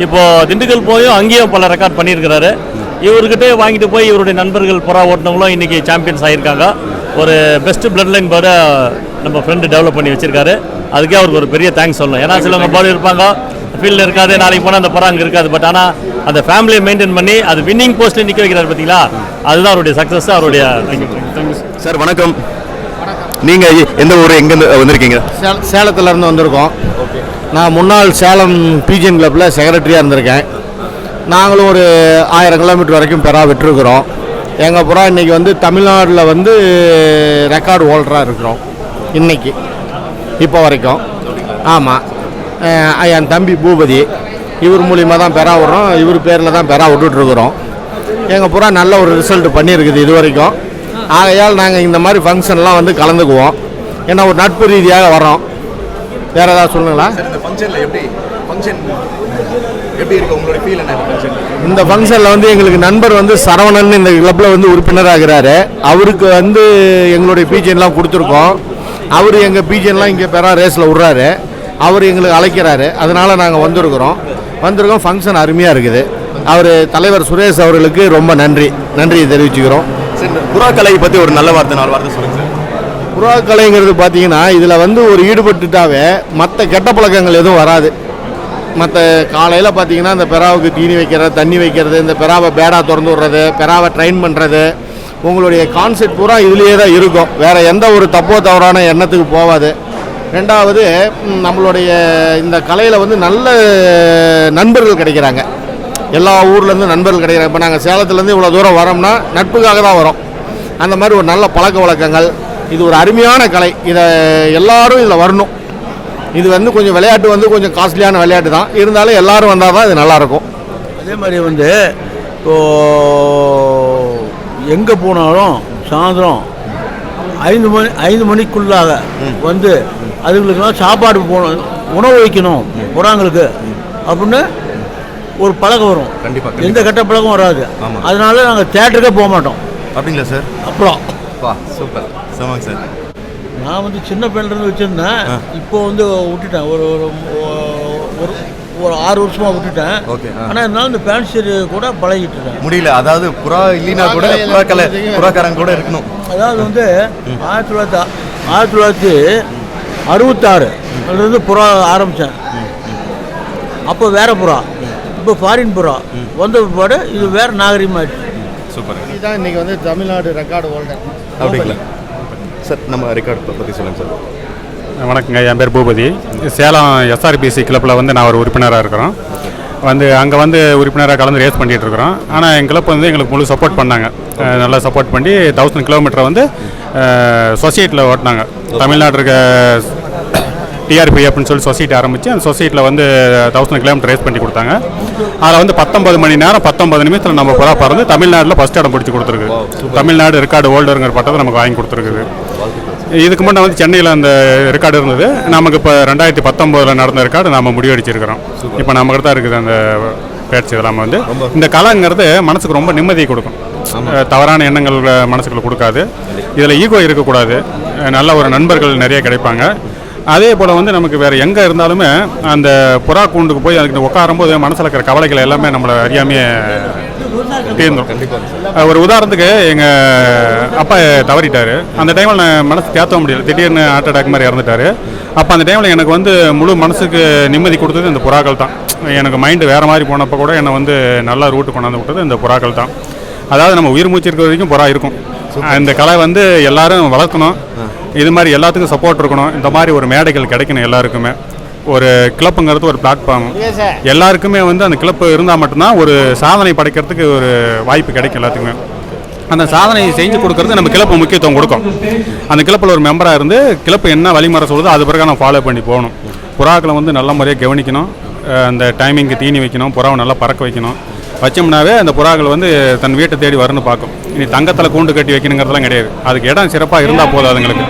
இப்போது திண்டுக்கல் போயும் அங்கேயும் பல ரெக்கார்ட் பண்ணியிருக்கிறாரு. இவர்கிட்டே வாங்கிட்டு போய் இவருடைய நண்பர்கள் புறா ஓட்டினவங்களும் இன்றைக்கி சாம்பியன்ஸ் ஆகியிருக்காங்க. ஒரு பெஸ்ட்டு பிளட் லைன் பேர்டை நம்ம ஃப்ரெண்டு டெவலப் பண்ணி வச்சுருக்காரு. அதுக்கே அவருக்கு ஒரு பெரிய தேங்க்ஸ் சொல்லணும். ஏன்னா சிலவங்க பேர்டு இருப்பாங்க, ஃபீல்டில் இருக்காது, நாளைக்கு போனால் அந்த புறா அங்கே இருக்காது. பட் ஆனால் அந்த ஃபேமிலியை மெயின்டைன் பண்ணி அது வின்னிங் போஸ்ட்டில் நிற்க வைக்கிறார் பார்த்தீங்களா, அதுதான் அவருடைய சக்ஸஸ். அவருடைய தேங்க்யூ சார். வணக்கம். நீங்கள் எந்த ஊர், எங்கேருந்து வந்திருக்கீங்க? சேலத்துலேருந்து வந்திருக்கோம். நான் முன்னாள் சேலம் பீஜியன் கிளப்பில் செக்ரட்டரியாக இருந்திருக்கேன். நாங்களும் ஒரு 1000 கிலோமீட்டர் வரைக்கும் பெறா விட்டுருக்குறோம். எங்கள் புறா இன்றைக்கி வந்து தமிழ்நாட்டில் வந்து ரெக்கார்டு ஹோல்டராக இருக்கிறோம் இன்றைக்கி, இப்போ வரைக்கும். ஆமாம், என் தம்பி பூபதி, இவர் மூலிமா தான் பெறா விட்றோம். இவர் பேரில் தான் பெறா விட்டுட்ருக்குறோம். எங்கள் புறா நல்ல ஒரு ரிசல்ட் பண்ணியிருக்குது இது வரைக்கும். ஆகையால் நாங்கள் இந்த மாதிரி ஃபங்க்ஷன்லாம் வந்து கலந்துக்குவோம். ஏன்னா ஒரு நட்பு ரீதியாக வரோம். வேறு ஏதாவது சொல்லுங்களா? இந்த ஃபங்க்ஷனில் வந்து எங்களுக்கு நண்பர் வந்து சரவணன் இந்த கிளப்பில் வந்து உறுப்பினராகிறாரு. அவருக்கு வந்து எங்களுடைய பீஜன்லாம் கொடுத்துருக்கோம். அவர் எங்கள் பீஜன்லாம் இங்கே பெறா ரேஸில் விட்றாரு. அவர் எங்களுக்கு அழைக்கிறாரு. அதனால் நாங்கள் வந்திருக்கோம். ஃபங்க்ஷன் அருமையாக இருக்குது. அவர் தலைவர் சுரேஷ் அவர்களுக்கு ரொம்ப நன்றி தெரிவிச்சுக்கிறோம். புறாக்கலை பற்றி ஒரு நல்ல வார்த்தை 4 வார்த்தை சொல்லுங்கள் சார். புறாக்கலைங்கிறது பார்த்தீங்கன்னா இதில் வந்து ஒரு ஈடுபட்டுட்டாவே மற்ற கெட்ட பழக்கங்கள் எதுவும் வராது. மற்ற காலையில் பார்த்தீங்கன்னா இந்த பெறாவுக்கு தீனி வைக்கிறது, தண்ணி வைக்கிறது, இந்த பெறாவை பேடாக திறந்து விடுறது, பெறாவை ட்ரெயின் பண்ணுறது, உங்களுடைய கான்செப்ட் பூரா இதுலேயே தான் இருக்கும். வேறு எந்த ஒரு தப்போ தவறான எண்ணத்துக்கு போகாது. ரெண்டாவது, நம்மளுடைய இந்த கலையில் வந்து நல்ல நண்பர்கள் கிடைக்கிறாங்க. எல்லா ஊர்லேருந்து நண்பர்கள் கிடைக்கிறாங்க. இப்போ நாங்கள் சேலத்துலேருந்து இவ்வளோ தூரம் வரோம்னா நட்புக்காக தான் வரோம். அந்த மாதிரி ஒரு நல்ல பழக்க வழக்கங்கள். இது ஒரு அருமையான கலை. இதை எல்லாரும் இதில் வரணும். இது வந்து கொஞ்சம் விளையாட்டு வந்து கொஞ்சம் காஸ்ட்லியான விளையாட்டு தான். இருந்தாலும் எல்லோரும் வந்தால் தான் இது நல்லாயிருக்கும். அதே மாதிரி வந்து எங்கே போனாலும் சாயந்தரம் 5 மணிக்குள்ளாக வந்து அதுங்களுக்கெல்லாம் சாப்பாடு போகணும், உணவு வைக்கணும் புறாங்களுக்கு அப்படின்னு ஒரு பழக்கம் வரும். கண்டிப்பாக எந்த கெட்ட பழக்கம் வராது. அதனால நாங்கள் தேட்டருக்கே போக மாட்டோம். அப்படிங்களா சார்? அப்புறம் பா சூப்பர் சமாங்க சார். நான் வந்து சின்ன பையன்லேருந்து வச்சுருந்தேன், இப்போ வந்து விட்டுட்டேன். ஒரு ஒரு ஒரு 6 வருஷமாக விட்டுட்டேன். ஓகே. ஆனால் இருந்தாலும் இந்த பேண்ட் ஷர்ட் கூட பழகிட்டு இருக்கேன். முடியல, அதாவது புறா இல்லைனா கூட புறாக்காரங்க கூட இருக்கணும். அதாவது வந்து 1966 புறா ஆரம்பித்தேன். அப்போ வேற புறா, இப்போ ஃபாரின் புறா வந்த பிற்பாடு இது வேறு நாகரிகமாகிடுச்சு. சூப்பர். இதுதான் இன்றைக்கி வந்து தமிழ்நாடு ரெக்கார்டு ஹோல்டர். அப்படிங்களா சார்? நம்ம ரெக்கார்டு பற்றி சொல்லுங்கள் சார். வணக்கங்க, என் பேர் பூபதி. சேலம் எஸ்ஆர்பிசி கிளப்பில் வந்து நான் ஒரு உறுப்பினராக இருக்கிறோம். வந்து அங்கே வந்து உறுப்பினராக கலந்து ரேஸ் பண்ணிகிட்டு இருக்கிறோம். ஆனால் எங்கள் கிளப் வந்து எங்களுக்கு முழு சப்போர்ட் பண்ணாங்க. நல்லா சப்போர்ட் பண்ணி 1000 கிலோமீட்டரை வந்து சொசைட்டியில் ஓட்டினாங்க. தமிழ்நாடு இருக்க டிஆர்பி அப்படின்னு சொல்லி சொசைட்டி ஆரம்பித்து அந்த சொசைட்டியில் வந்து 1000 கிலோமீட்டர் ரேஸ் பண்ணி கொடுத்தாங்க. அதில் வந்து 19 மணி நேரம் 19 நிமிஷத்தில் நம்ம புறா பறந்து தமிழ்நாட்டில் ஃபஸ்ட் இடம் பிடிச்சி கொடுத்துருக்கு. தமிழ்நாடு ரெக்கார்டு ஹோல்டருங்கிற பட்டத்தை நமக்கு வாங்கி கொடுத்துருக்குது. இதுக்கு முன்னே வந்து சென்னையில் அந்த ரெக்கார்டு இருந்தது. நமக்கு இப்போ 2019 நடந்த ரெக்கார்டு நம்ம முடிவடிச்சிருக்கிறோம். இப்போ நம்மகிட்ட தான் இருக்குது அந்த பேட்ச். இதெல்லாம் வந்து இந்த கலைங்கிறது மனசுக்கு ரொம்ப நிம்மதியை கொடுக்கும். தவறான எண்ணங்கள் மனசுக்குள்ள கொடுக்காது. இதில் ஈகோ இருக்கக்கூடாது. நல்ல ஒரு நண்பர்கள் நிறைய கிடைப்பாங்க. அதே போல் வந்து நமக்கு வேறு எங்கே இருந்தாலுமே அந்த புறா கூண்டுக்கு போய் அதுக்கு உட்காரும்போது மனசில் இருக்கிற கவலைகள் எல்லாமே நம்மளை அறியாமையே தீர்ந்துடும். ஒரு உதாரணத்துக்கு எங்கள் அப்பா தவறிட்டார். அந்த டைமில் நான் மனசு தேற்ற முடியல. திடீர்னு ஹார்ட் அட்டாக் மாதிரி இறந்துட்டார். அப்போ அந்த டைமில் எனக்கு வந்து முழு மனசுக்கு நிம்மதி கொடுத்தது இந்த புறாக்கள் தான். எனக்கு மைண்டு வேறு மாதிரி போனப்போ கூட என்னை வந்து நல்ல ரூட்டு கொண்டாந்து விட்டது இந்த புறாக்கள் தான். அதாவது நம்ம உயிர் மூச்சு இருக்கிற வரைக்கும் புறா இருக்கும். இந்த கலை வந்து எல்லாரும் வளர்க்கணும். இது மாதிரி எல்லாத்துக்கும் சப்போர்ட் இருக்கணும். இந்த மாதிரி ஒரு மேடைகள் கிடைக்கணும் எல்லாருக்குமே. ஒரு கிளப்புங்கிறது ஒரு பிளாட்ஃபார்ம். எல்லாருக்குமே வந்து அந்த கிளப்பு இருந்தால் மட்டும்தான் ஒரு சாதனை படைக்கிறதுக்கு ஒரு வாய்ப்பு கிடைக்கும் எல்லாத்துக்குமே. அந்த சாதனையை செஞ்சு கொடுக்கறது நம்ம கிளப்பு முக்கியத்துவம் கொடுக்கும். அந்த கிளப்பில் ஒரு மெம்பராக இருந்து கிளப்பு என்ன வழிமுறை சொல்லுதோ அது பிறகு நான் ஃபாலோ பண்ணி போகணும். புறாக்களை வந்து நல்ல முறையாக கவனிக்கணும். அந்த டைமிங்க்கு தீனி வைக்கணும். புறாவை நல்லா பறக்க வைக்கணும். வச்சோம்னாவே அந்த புறாக்கள் வந்து தன் வீட்டை தேடி வரணும்னு பார்க்கும். இனி தங்கத்தில் கூண்டு கட்டி வைக்கணுங்கிறதுலாம் கிடையாது. அதுக்கு இடம் சிறப்பாக இருந்தால் போதும். அதுங்களுக்கு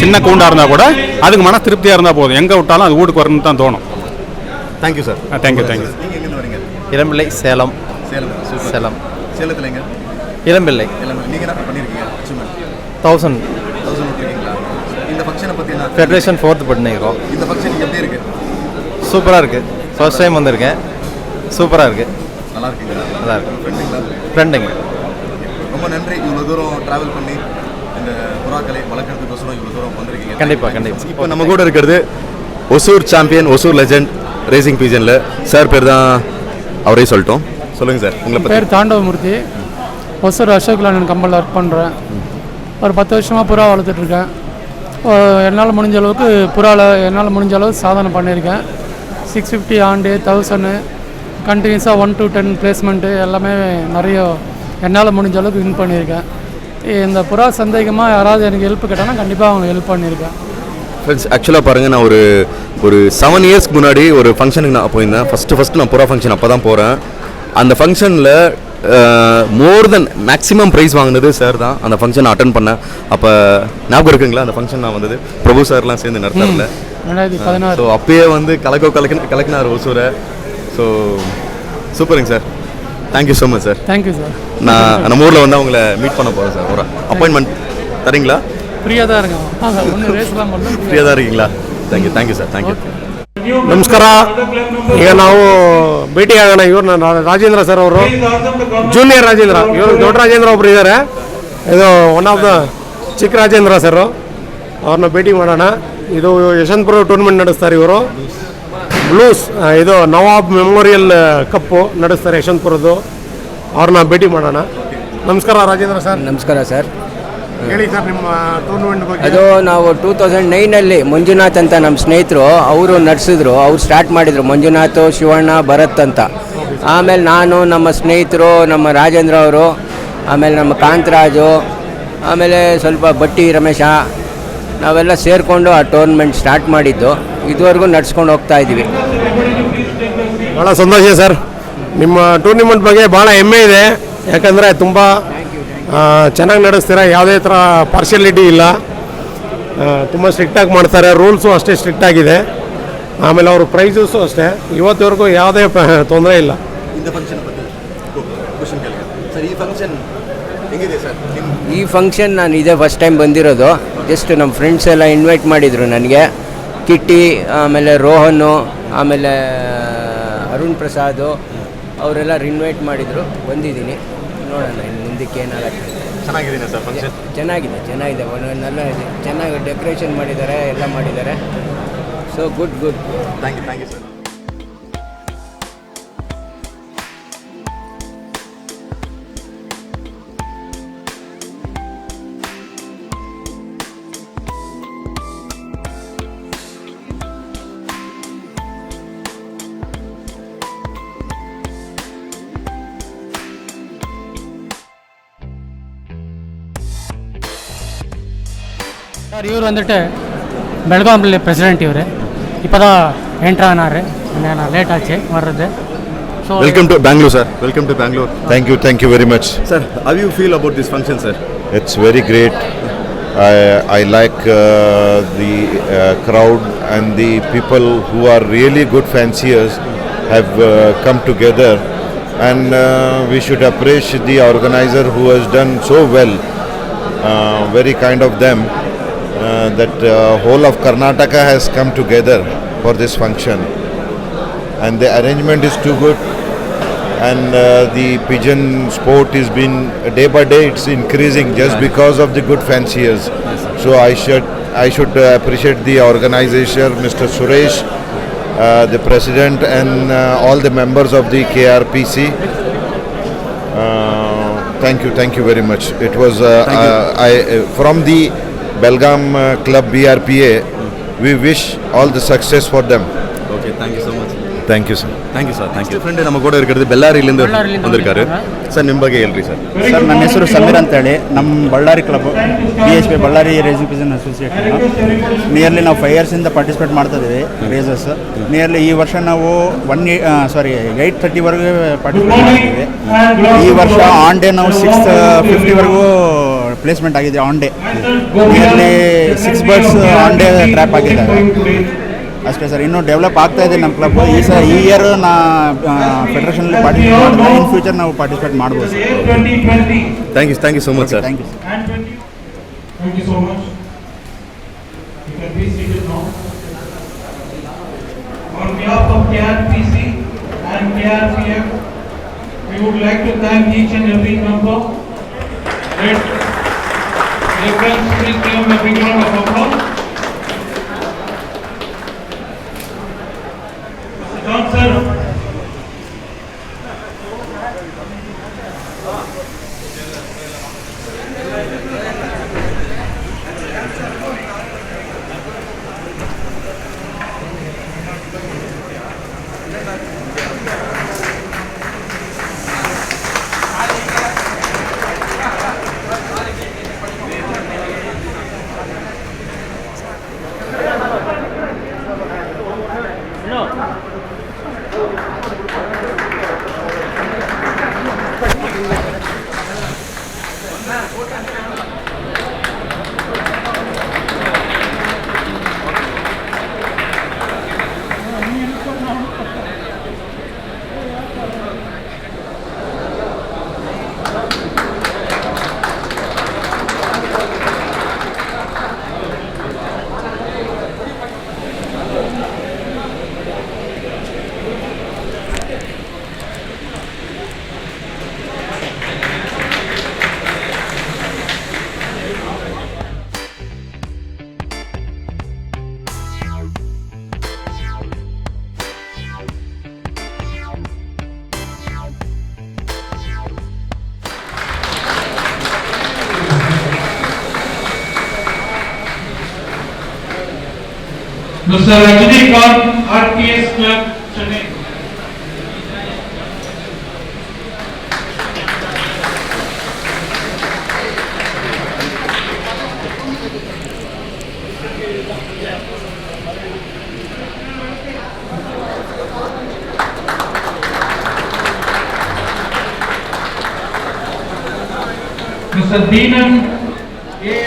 சின்ன கூண்டாக இருந்தால் கூட அதுக்கு மன திருப்தியாக இருந்தால் போதும். எங்கே விட்டாலும் அது வீட்டுக்கு வரணும்னு தான் தோணும். Thank you sir. Thank you thank you. நீங்கள் எங்கே வரீங்க? இளம்பிள்ளை, சேலம். சேலம். சேலத்தில் எங்க? இளம்பிள்ளை. நீங்கள் என்ன பண்ணியிருக்கீங்க? 1000 விட்டுருக்கீங்களா? இந்த ஃபங்க்ஷனை பற்றி என்ன? ஃபெடரேஷன் 4th பண்ணிக்கிறோம். இந்த ஃபங்க்ஷன் எப்படி இருக்குது? சூப்பராக இருக்குது. ஃபர்ஸ்ட் டைம் வந்திருக்கேன். சூப்பராக இருக்குது. நல்லா இருக்குங்களா? நல்லா இருக்கு. ஃப்ரெண்டுங்க. ரொம்ப நன்றி. இவ்வளோ தூரம் ட்ராவல் பண்ணி இந்த புறாக்களை வளர்க்குறதுக்கோசரம் இவ்வளோ தூரம் வந்திருக்கீங்க. கண்டிப்பாக. இப்போ நம்ம கூட இருக்கிறது Hosur champion, Hosur legend racing பீஜனில் சார் பேர் தான். அவரே சொல்லிட்டோம். சொல்லுங்கள் சார் உங்களை பேர் தாண்டவமூர்த்தி. ஒசூர் அசோக் லேண்ட் கம்பெனியில் ஒர்க் பண்ணுறேன். ஒரு 10 வருஷமாக புறா வளர்த்துட்ருக்கேன். என்னால் முடிஞ்ச அளவுக்கு என்னால் முடிஞ்ச அளவுக்கு சாதனை பண்ணியிருக்கேன். 650 ஆண்டு 1000 கண்டினியூஸாக 1 to 10 பிளேஸ்மெண்ட்டு எல்லாமே நிறைய என்னால் முடிஞ்ச அளவுக்கு வின் பண்ணியிருக்கேன். இந்த புறா சந்தேகமாக யாராவது எனக்கு ஹெல்ப் கேட்டாங்கன்னா கண்டிப்பாக அவங்க ஹெல்ப் பண்ணியிருக்கேன். ஃப்ரெண்ட்ஸ், ஆக்சுவலாக பாருங்கள், நான் ஒரு 7 இயர்ஸ்க்கு முன்னாடி ஒரு ஃபங்க்ஷனுக்கு நான் போயிருந்தேன். ஃபஸ்ட்டு நான் புறா ஃபங்க்ஷன் அப்போ தான் போகிறேன். அந்த ஃபங்க்ஷனில் மோர் தென் மேக்ஸிமம் ப்ரைஸ் வாங்கினது சார் தான். அந்த ஃபங்க்ஷன் அட்டன் பண்ணேன். அப்போ ஞாபகம் இருக்குங்களா? அந்த ஃபங்க்ஷன் நான் வந்தது பிரபு சார்லாம் சேர்ந்து நடத்தாரில் 2016. ஸோ அப்பயே வந்து கலக்கினார் ஒசூரை. ஸோ சூப்பருங்க sir. Thank you so much sir. Thank you sir. நான் நம்ம ஊரில் வந்து அவங்கள மீட் பண்ண போகிறேன் சார். ஒரு அப்பாயின்மெண்ட் தரீங்களா? ಫ್ರೀಯಾದ ರೇಸ್லாம் பண்ணணும். ಫ್ರೀಯಾದ இருக்கீங்களா? Thank you sir. Thank you. ನಮಸ್ಕಾರ. ಈಗ ನಾವು ಭೇಟಿಯಾಗೋಣ. ಇವ್ರು ರಾಜೇಂದ್ರ ಸರ್ ಅವರು, ಜೂನಿಯರ್ ರಾಜೇಂದ್ರ. ಇವರು ದೊಡ್ಡ ರಾಜೇಂದ್ರ ಒಬ್ರು ಇದ್ದಾರೆ. ಇದು ಒನ್ ಆಫ್ ದ ಚಿಕ್ಕ ರಾಜೇಂದ್ರ ಸರ್. ಅವ್ರನ್ನ ಭೇಟಿ ಮಾಡೋಣ. ಇದು ಯಶವಂತಪುರ ಟೂರ್ನಮೆಂಟ್ ನಡೆಸ್ತಾರೆ ಇವರು. ಬ್ಲೂಸ್ ಇದು ನವಾಬ್ ಮೆಮೋರಿಯಲ್ ಕಪ್ಪು ನಡೆಸ್ತಾರೆ ಯಶವಂತಪುರದ್ದು. ಅವ್ರನ್ನ ಭೇಟಿ ಮಾಡೋಣ. ನಮಸ್ಕಾರ ರಾಜೇಂದ್ರ ಸರ್. ನಮಸ್ಕಾರ ಸರ್. ಹೇಳಿ ಸರ್ ನಿಮ್ಮ ಟೂರ್ನಮೆಂಟ್ ಬಗ್ಗೆ. ಅದು ನಾವು 2009ನಲ್ಲಿ ಮಂಜುನಾಥ್ ಅಂತ ನಮ್ಮ ಸ್ನೇಹಿತರು ಅವರು ನಡೆಸಿದ್ರು. ಅವ್ರು ಸ್ಟಾರ್ಟ್ ಮಾಡಿದರು, ಮಂಜುನಾಥ್, ಶಿವಣ್ಣ, ಭರತ್ ಅಂತ. ಆಮೇಲೆ ನಾನು, ನಮ್ಮ ಸ್ನೇಹಿತರು, ನಮ್ಮ ರಾಜೇಂದ್ರ ಅವರು, ಆಮೇಲೆ ನಮ್ಮ ಕಾಂತರಾಜು, ಆಮೇಲೆ ಸ್ವಲ್ಪ ಬಟ್ಟಿ ರಮೇಶ, ನಾವೆಲ್ಲ ಸೇರಿಕೊಂಡು ಆ ಟೂರ್ನಮೆಂಟ್ ಸ್ಟಾರ್ಟ್ ಮಾಡಿದ್ದು. ಇದುವರೆಗೂ ನಡ್ಸ್ಕೊಂಡು ಹೋಗ್ತಾ ಇದ್ದೀವಿ. ಭಾಳ ಸಂತೋಷ ಸರ್. ನಿಮ್ಮ ಟೂರ್ನಿಮೆಂಟ್ ಬಗ್ಗೆ ಭಾಳ ಹೆಮ್ಮೆ ಇದೆ. ಯಾಕಂದರೆ ತುಂಬ ಚೆನ್ನಾಗಿ ನಡೆಸ್ತೀರ. ಯಾವುದೇ ಥರ ಪಾರ್ಶಿಯಾಲಿಟಿ ಇಲ್ಲ. ತುಂಬ ಸ್ಟ್ರಿಕ್ಟಾಗಿ ಮಾಡ್ತಾರೆ. ರೂಲ್ಸು ಅಷ್ಟೇ ಸ್ಟ್ರಿಕ್ಟಾಗಿದೆ. ಆಮೇಲೆ ಅವರು ಪ್ರೈಸಸ್ಸು ಅಷ್ಟೇ. ಇವತ್ತಿವರೆಗೂ ಯಾವುದೇ ತೊಂದರೆ ಇಲ್ಲ. இந்த ஃபங்க்ஷன் பற்றி क्वेश्चन கேளுங்க சார். ಈ ஃபங்க்ஷன் ಹೇಗಿದೆ ಸರ್ ಈ ಫಂಕ್ಷನ್ ನಾನು ಇದೇ ಫಸ್ಟ್ ಟೈಮ್ ಬಂದಿರೋದು. ಜಸ್ಟ್ ನಮ್ಮ ಫ್ರೆಂಡ್ಸ್ ಎಲ್ಲ ಇನ್ವೈಟ್ ಮಾಡಿದರು ನನಗೆ. ಕಿಟ್ಟಿ, ಆಮೇಲೆ ರೋಹನ್ನು, ಆಮೇಲೆ ಅರುಣ್ ಪ್ರಸಾದು ಅವರೆಲ್ಲ ಇನ್ವೈಟ್ ಮಾಡಿದರು. ಬಂದಿದ್ದೀನಿ, ನೋಡೋಣ ಇನ್ನು ಮುಂದಕ್ಕೆ ಏನಾಗುತ್ತೆ. ಚೆನ್ನಾಗಿದ್ದೀನಿ ಸರ್ ಫಂಕ್ಷನ್. ಚೆನ್ನಾಗಿದೆ നല്ല ಚೆನ್ನಾಗಿ ಡೆಕೋರೇಷನ್ ಮಾಡಿದ್ದಾರೆ, ಎಲ್ಲ ಮಾಡಿದ್ದಾರೆ. So good. Thank you sir. Sir இவர் வந்துட்டு பெல்காமில் பிரசிடென்ட். இவர் இப்போ தான் என்ட்ரு ஆனார், நான் லேட் ஆச்சு வர்றது. So welcome to Bengaluru sir. Welcome to Bengaluru. Thank you very much sir. How you feel about this function sir? It's very great. I like the crowd and the people who are really good fanciers have come together, and we should appreciate the organizer who has done so well. Very kind of them. That whole of Karnataka has come together for this function, and the arrangement is too good, and the pigeon sport is been day by day it's increasing just because of the good fanciers. So I should appreciate the organizer, Mr. Suresh, the president, and all the members of the KRPC. Thank you very much. It was from the Belgaum Club BRPA, we wish all the success for them. Okay, thank you so much. Thank you sir. Thank you sir. Thank you. Friend ನಮ್ಮ ಕೂಡ ಇರ್ಕಡೆ ಬೆಳ್ಳಾರಿಯಿಂದ ಬಂದಿರ್ತಾರೆ sir. ನಿಮ್ಮ ಬಗ್ಗೆ ಹೇಳ್ರಿ sir. Sir ನನ್ನ ಹೆಸರು ಸಮೀರ್ ಅಂತೇಳಿ, ನಮ್ಮ Ballari club BHP Ballari racing pigeon association. Nearly ನಾವು 5 yearsಯಿಂದ ಪಾರ್ಟಿಸಿಪೇಟ್ ಮಾಡ್ತಾ ಇದ್ದೀವಿ ರೇಸಸ್. ನಿಯರ್ಲಿ ಈ ವರ್ಷ ನಾವು 8:30ವರೆಗೂ ಪಾರ್ಟಿಸಿಪೇಟ್ ಮಾಡ್ತೀವಿ. ಈ ವರ್ಷ ಆನ್ ಡೇ ನಾವು 6:50ವರೆಗೂ ಪ್ಲೇಸ್ಮೆಂಟ್ ಆಗಿದೆ on day. Nearly 6 birds on day trap ಆಗಿದ್ದಾರೆ ಅಷ್ಟೇ ಸರ್. ಇನ್ನೂ ಡೆವಲಪ್ ಆಗ್ತಾ ಇದೆ ನಮ್ಮ ಕ್ಲಬ್. ಈ ಇಯರ್ ನಾ ಫೆಡರೇಷನಲ್ಲಿ ಪಾರ್ಟಿಸಿಪೇಟ್ ಮಾಡಿದ್ರೆ ಇನ್ ಫ್ಯೂಚರ್ ನಾವು ಪಾರ್ಟಿಸಿಪೇಟ್ ಮಾಡ್ಬೋದು sir. Thank you so much sir. Thank you so much. You can be seated now. On behalf of KRPC and KRPF, we would like to thank each and every member. Friends, please give them a big round of applause. John sir. Mr. Rajnikant, RPS Club, Chennai. Mr. Deenan A.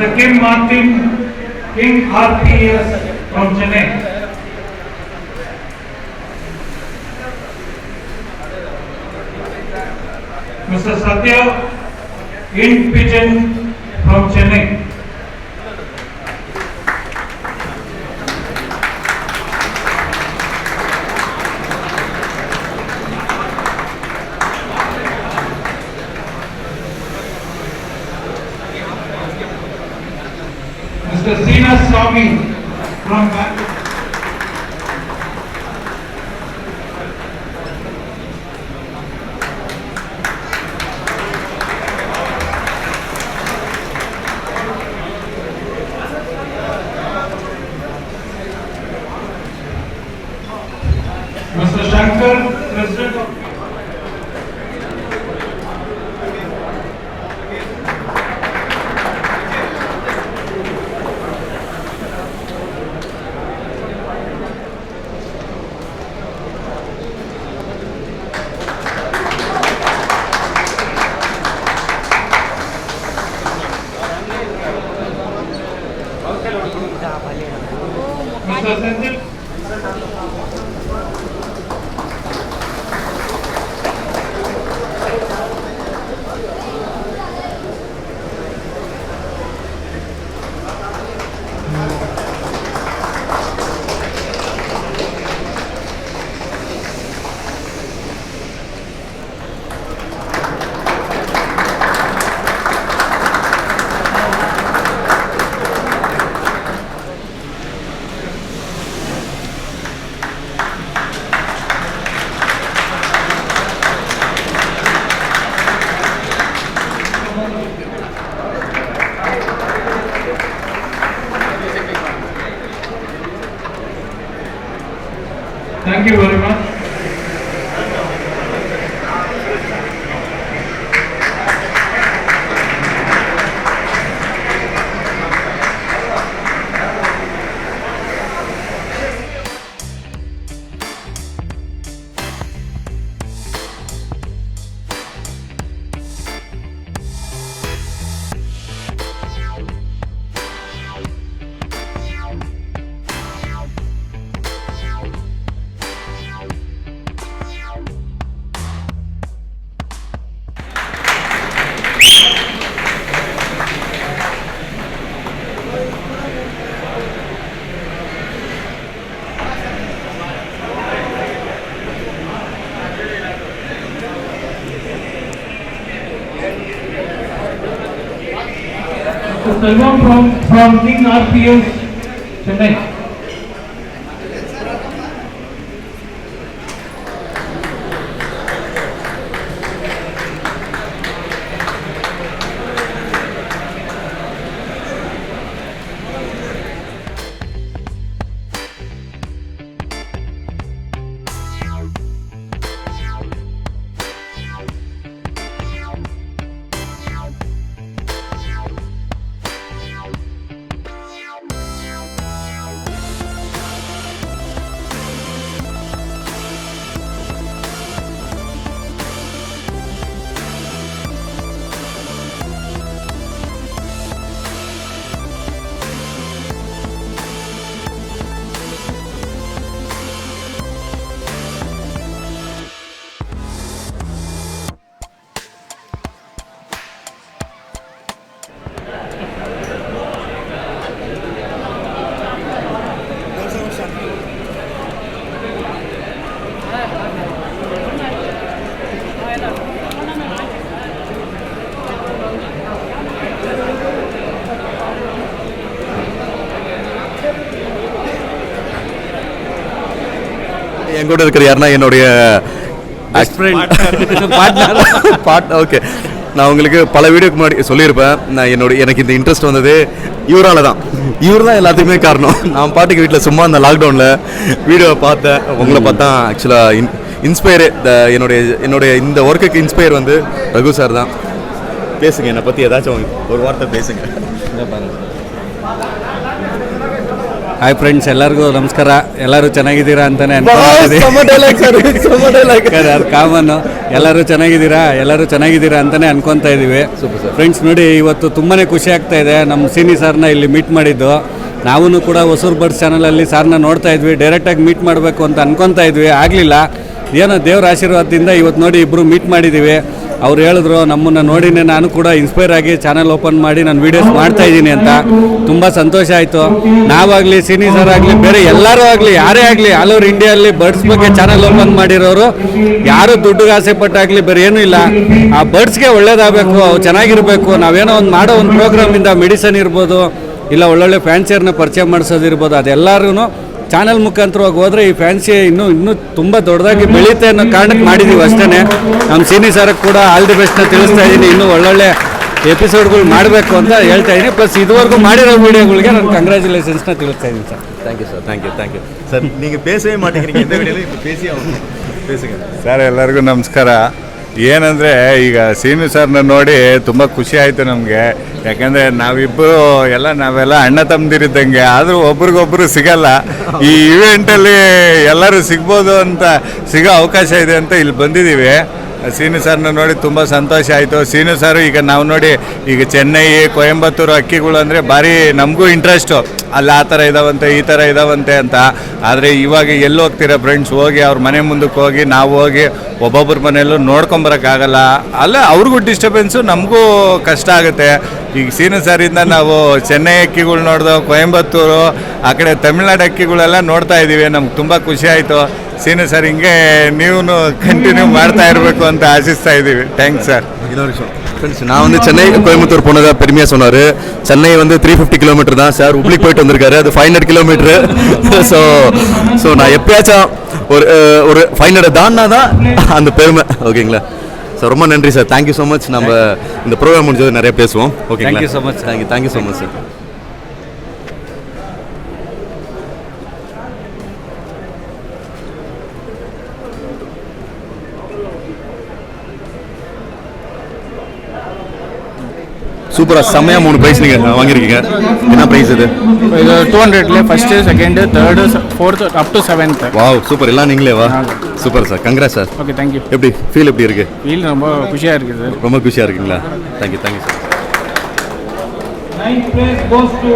Mr. Kim Martin, King RPS from Chennai. Mr. Satya in Pigeon from Chennai. Mr. Sina Swami from Bangalore. Mr. Shankar, President of Mr. Senthil. Thank you very much. Selvam from King RPS, Chennai. என் கூட இருக்கிற யாருன்னா என்னுடைய okay, நான் உங்களுக்கு பல வீடியோக்கு முன்னாடி சொல்லியிருப்பேன். எனக்கு இந்த இன்ட்ரெஸ்ட் வந்தது இவரால் தான். இவர் தான் எல்லாத்துக்குமே காரணம். நான் பாட்டுக்கு வீட்டில் சும்மா இந்த லாக்டவுனில் வீடியோவை பார்த்தேன். உங்களை பார்த்தா ஆக்சுவலாக இன்ஸ்பயரு என்னுடைய இந்த ஒர்க்குக்கு இன்ஸ்பயர் வந்து ரகு சார் தான். பேசுங்க, என்னை பற்றி ஏதாச்சும் ஒரு வார்த்தை பேசுங்க. ಹಾಯ್ ಫ್ರೆಂಡ್ಸ್, ಎಲ್ಲರಿಗೂ ನಮಸ್ಕಾರ. ಎಲ್ಲರೂ ಚೆನ್ನಾಗಿದ್ದೀರಾ ಅಂತಲೇ ಅದು ಕಾಮನ್ನು. ಎಲ್ಲರೂ ಚೆನ್ನಾಗಿದ್ದೀರಾ ಅಂತಲೇ ಅನ್ಕೊತಾ ಇದ್ದೀವಿ. ಫ್ರೆಂಡ್ಸ್ ನೋಡಿ, ಇವತ್ತು ತುಂಬಾ ಖುಷಿ ಆಗ್ತಾ ಇದೆ. ನಮ್ಮ ಸೀನಿ ಸರ್ನ ಇಲ್ಲಿ ಮೀಟ್ ಮಾಡಿದ್ದು. ನಾವೂ ಕೂಡ ಹೊಸೂರು ಬರ್ಡ್ಸ್ ಚಾನಲಲ್ಲಿ ಸಾರ್ನ ನೋಡ್ತಾ ಇದ್ವಿ, ಡೈರೆಕ್ಟಾಗಿ ಮೀಟ್ ಮಾಡಬೇಕು ಅಂತ ಅನ್ಕೊತಾ ಇದ್ವಿ, ಆಗಲಿಲ್ಲ. ಏನೋ ದೇವ್ರ ಆಶೀರ್ವಾದದಿಂದ ಇವತ್ತು ನೋಡಿ ಇಬ್ಬರು ಮೀಟ್ ಮಾಡಿದ್ದೀವಿ. ಅವ್ರು ಹೇಳಿದ್ರು ನಮ್ಮನ್ನು ನೋಡಿನೇ ನಾನು ಕೂಡ ಇನ್ಸ್ಪೈರ್ ಆಗಿ ಚಾನಲ್ ಓಪನ್ ಮಾಡಿ ನಾನು ವೀಡಿಯೋಸ್ ಮಾಡ್ತಾ ಇದ್ದೀನಿ ಅಂತ. ತುಂಬ ಸಂತೋಷ ಆಯಿತು. ನಾವಾಗಲಿ, ಸೀನಿ ಸರ್ ಆಗಲಿ, ಬೇರೆ ಎಲ್ಲರೂ ಆಗಲಿ, ಯಾರೇ ಆಗಲಿ, ಆಲ್ ಓವರ್ ಇಂಡಿಯಲ್ಲಿ ಬರ್ಡ್ಸ್ ಬಗ್ಗೆ ಚಾನಲ್ ಓಪನ್ ಮಾಡಿರೋರು ಯಾರು ದುಡ್ಡಿಗೆ ಆಸೆ ಪಟ್ಟಾಗಲಿ ಬೇರೆ ಏನೂ ಇಲ್ಲ. ಆ ಬರ್ಡ್ಸ್ಗೆ ಒಳ್ಳೇದಾಗಬೇಕು, ಅವು ಚೆನ್ನಾಗಿರಬೇಕು. ನಾವೇನೋ ಒಂದು ಮಾಡೋ ಒಂದು ಪ್ರೋಗ್ರಾಮಿಂದ ಮೆಡಿಸನ್ ಇರ್ಬೋದು, ಇಲ್ಲ ಒಳ್ಳೊಳ್ಳೆ ಫ್ಯಾನ್ಸಿಯರ್ನ ಪರಿಚಯ ಮಾಡಿಸೋದಿರ್ಬೋದು, ಅದೆಲ್ಲರೂ ಚಾನಲ್ ಮುಖಾಂತರವಾಗಿ ಹೋದರೆ ಈ ಫ್ಯಾನ್ಸಿ ಇನ್ನೂ ತುಂಬ ದೊಡ್ಡದಾಗಿ ಬೆಳೀತೆ ಅನ್ನೋ ಕಾರಣಕ್ಕೆ ಮಾಡಿದ್ದೀವಿ ಅಷ್ಟೇ. ನಮ್ಮ ಸೀನಿ ಸರ್ಗೆ ಕೂಡ ಆಲ್ ದಿ ಬೆಸ್ಟ್ನ ತಿಳಿಸ್ತಾ ಇದ್ದೀನಿ. ಇನ್ನೂ ಒಳ್ಳೊಳ್ಳೆ ಎಪಿಸೋಡ್ಗಳು ಮಾಡಬೇಕು ಅಂತ ಹೇಳ್ತಾ ಇದ್ದೀನಿ. ಪ್ಲಸ್ ಇದುವರೆಗೂ ಮಾಡಿರೋ ವೀಡಿಯೋಗಳಿಗೆ ನಾನು ಕಂಗ್ರ್ಯಾಚುಲೇಷನ್ಸ್ನ ತಿಳಿಸ್ತಾ ಇದ್ದೀನಿ sir. Thank you sir, thank you sir. ನೀವು பேசவே மாட்டேங்கிறீங்க இந்த வீடியோல, இப்போ பேசி ஆகணும், பேசுங்க ಸರ್. ಎಲ್ಲರಿಗೂ ನಮಸ್ಕಾರ. ಏನಂದರೆ, ಈಗ ಸೀನು ಸರ್ನ ನೋಡಿ ತುಂಬ ಖುಷಿ ಆಯಿತು ನಮಗೆ. ಯಾಕಂದರೆ ನಾವೆಲ್ಲ ಅಣ್ಣ ತಮ್ಮದಿರಿದ್ದಂಗೆ, ಆದರೂ ಒಬ್ರಿಗೊಬ್ರು ಸಿಗಲ್ಲ. ಈ ಇವೆಂಟಲ್ಲಿ ಎಲ್ಲರೂ ಸಿಗ್ಬೋದು ಅಂತ, ಸಿಗೋ ಅವಕಾಶ ಇದೆ ಅಂತ ಇಲ್ಲಿ ಬಂದಿದ್ದೀವಿ. ಸೀನು ಸರ್ನ ನೋಡಿ ತುಂಬ ಸಂತೋಷ ಆಯಿತು. ಸೀನು ಸರ್ ಈಗ ನಾವು ನೋಡಿ, ಈಗ ಚೆನ್ನೈ, ಕೊಯಂಬತ್ತೂರು ಅಕ್ಕಿಗಳು ಅಂದರೆ ಭಾರಿ ನಮಗೂ ಇಂಟ್ರೆಸ್ಟು. ಅಲ್ಲಿ ಆ ಥರ ಇದಾವಂತೆ, ಈ ಥರ ಇದಾವಂತೆ ಅಂತ. ಆದರೆ ಇವಾಗ ಎಲ್ಲಿ ಹೋಗ್ತೀರಾ ಫ್ರೆಂಡ್ಸ್, ಹೋಗಿ ಅವ್ರ ಮನೆ ಮುಂದಕ್ಕೆ ಹೋಗಿ ನಾವು ಹೋಗಿ ಒಬ್ಬೊಬ್ಬರ ಮನೆಯಲ್ಲೂ ನೋಡ್ಕೊಂಬರೋಕ್ಕಾಗಲ್ಲ. ಅಲ್ಲ ಅವ್ರಿಗೂ ಡಿಸ್ಟರ್ಬೆನ್ಸು, ನಮಗೂ ಕಷ್ಟ ಆಗುತ್ತೆ. ಈಗ ಸೀನು ಸರಿಂದ ನಾವು ಚೆನ್ನೈ ಅಕ್ಕಿಗಳು ನೋಡಿದೋ, ಕೊಯಂಬತ್ತೂರು ಆ ಕಡೆ ತಮಿಳ್ನಾಡು ಅಕ್ಕಿಗಳೆಲ್ಲ ನೋಡ್ತಾ ಇದ್ದೀವಿ. ನಮ್ಗೆ ತುಂಬ ಖುಷಿ ಆಯಿತು. ಸೀನು ಸರ್ ಹಿಂಗೆ ನೀವು ಕಂಟಿನ್ಯೂ ಮಾಡ್ತಾ ಇರಬೇಕು ಅಂತ ಆಶಿಸ್ತಾ ಇದ್ದೀವಿ. Thanks sir. ஃப்ரெண்ட்ஸ், நான் வந்து சென்னை கோயம்புத்தூர் போனதா பெருமையாக சொன்னார். சென்னை வந்து 350 கிலோமீட்டர் தான் சார். உப்ளிக்கு போயிட்டு வந்திருக்காரு, அது 500 கிலோமீட்டரு. ஸோ நான் எப்பயாச்சும் ஒரு 500 தான்னா தான் அந்த பெருமை. ஓகேங்களா சார்? ரொம்ப நன்றி சார், தேங்க்யூ ஸோ மச். நம்ம இந்த ப்ரோக்ராம் முடிஞ்சது நிறைய பேசுவோம். ஓகேங்களா? Thank you so much. Thank you so much sir. சூப்பராக செம்மையாக 3 ப்ரைஸ் நீங்கள் வாங்கியிருக்கீங்க. என்ன ப்ரைஸ் இது? இது 200ல first, second, third, fourth, up to 7th. Wow, super. எல்லாம் நீங்களே வா? Super sir, congrats sir. Okay, thank you. எப்படி ஃபீல் எப்படி இருக்குது? ஃபீல் ரொம்ப குஷியாக இருக்குது. ரொம்ப குஷியாக இருக்குங்களா? Thank you sir. 9th place goes to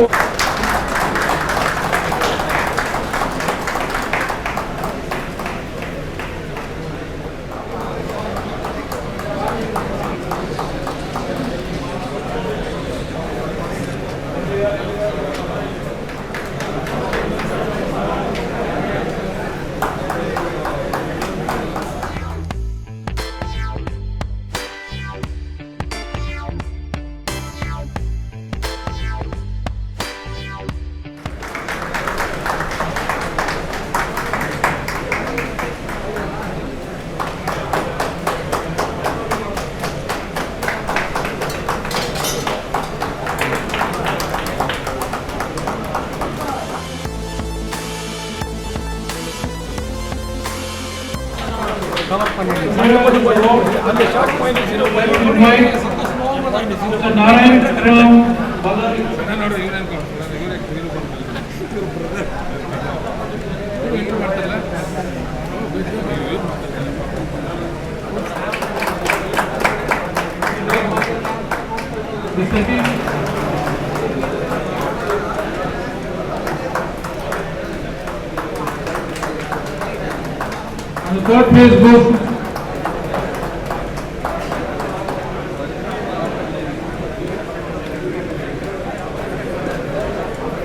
the third place goes to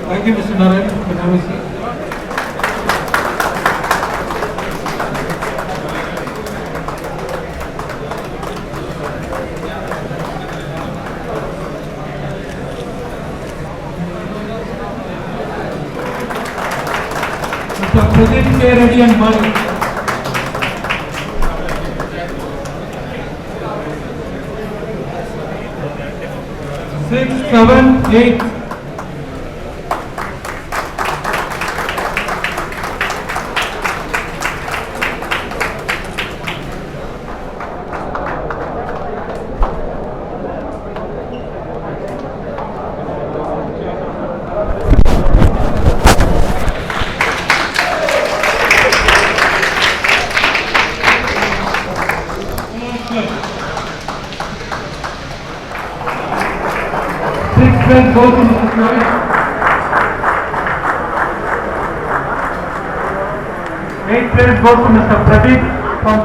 thank you, Mr. Narayan, for having us. Mr. President K. Reddy and Mali. 6, 7, 8. prize goes to Mr. Suresh. 8th prize goes to Mr. Pradeep from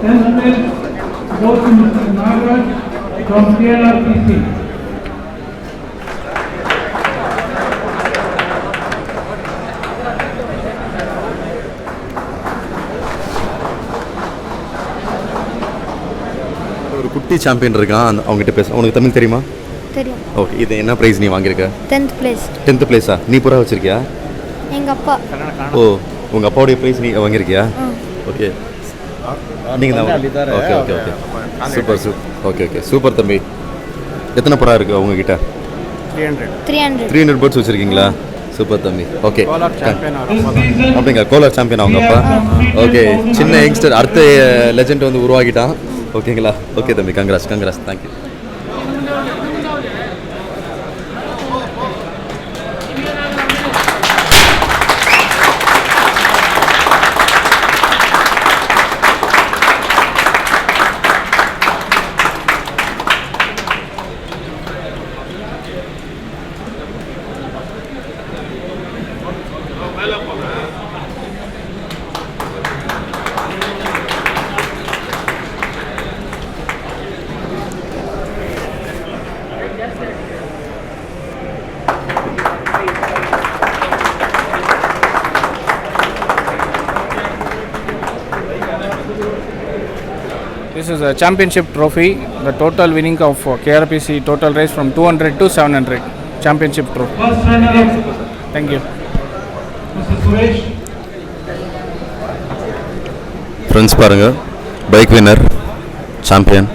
10th prize goes to Mr. Nagaraj from KRPC. ஒரு குட்டி champion இருக்கான், அவங்ககிட்ட பேச. உனக்கு தமிழ் தெரியுமா? தெரியும். Okay, இது என்ன ப்ரைஸ் நீ வாங்கியிருக்க? 10th place. 10th பிளேஸா? நீ புறா வச்சிருக்கியா? எங்க அப்பா. ஓ, உங்கள் அப்பாவுடைய ப்ரைஸ் நீ வாங்கியிருக்கியா? ஓகே, நீங்கள் தான். Okay okay okay, super okay okay, super தம்பி. எத்தனை புறா இருக்குது உங்ககிட்ட? 300 பேர்ட்ஸ் வச்சுருக்கீங்களா? சூப்பர் தம்பி. ஓகே, அப்படிங்க, கோலார் சாம்பியன் அவங்க அப்பா. ஓகே, சின்ன யங்ஸ்டர் அடுத்த லெஜெண்ட் வந்து உருவாக்கிட்டான். ஓகேங்களா? ஓகே தம்பி, congrats thank you. This is a championship trophy. The total winning of KRPC total race from 200 to 700. Championship trophy. First runner up. Thank you. Mr. Suresh. Friends பாருங்கள், bike winner champion.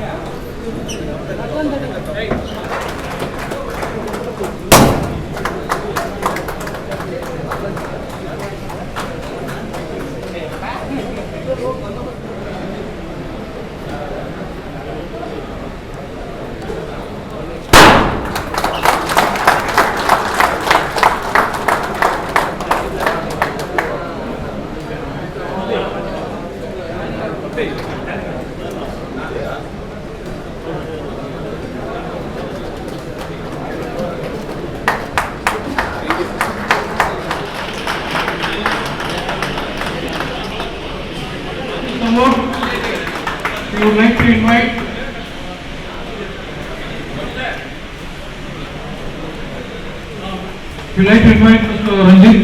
We would like to invite Mr. Ranjit.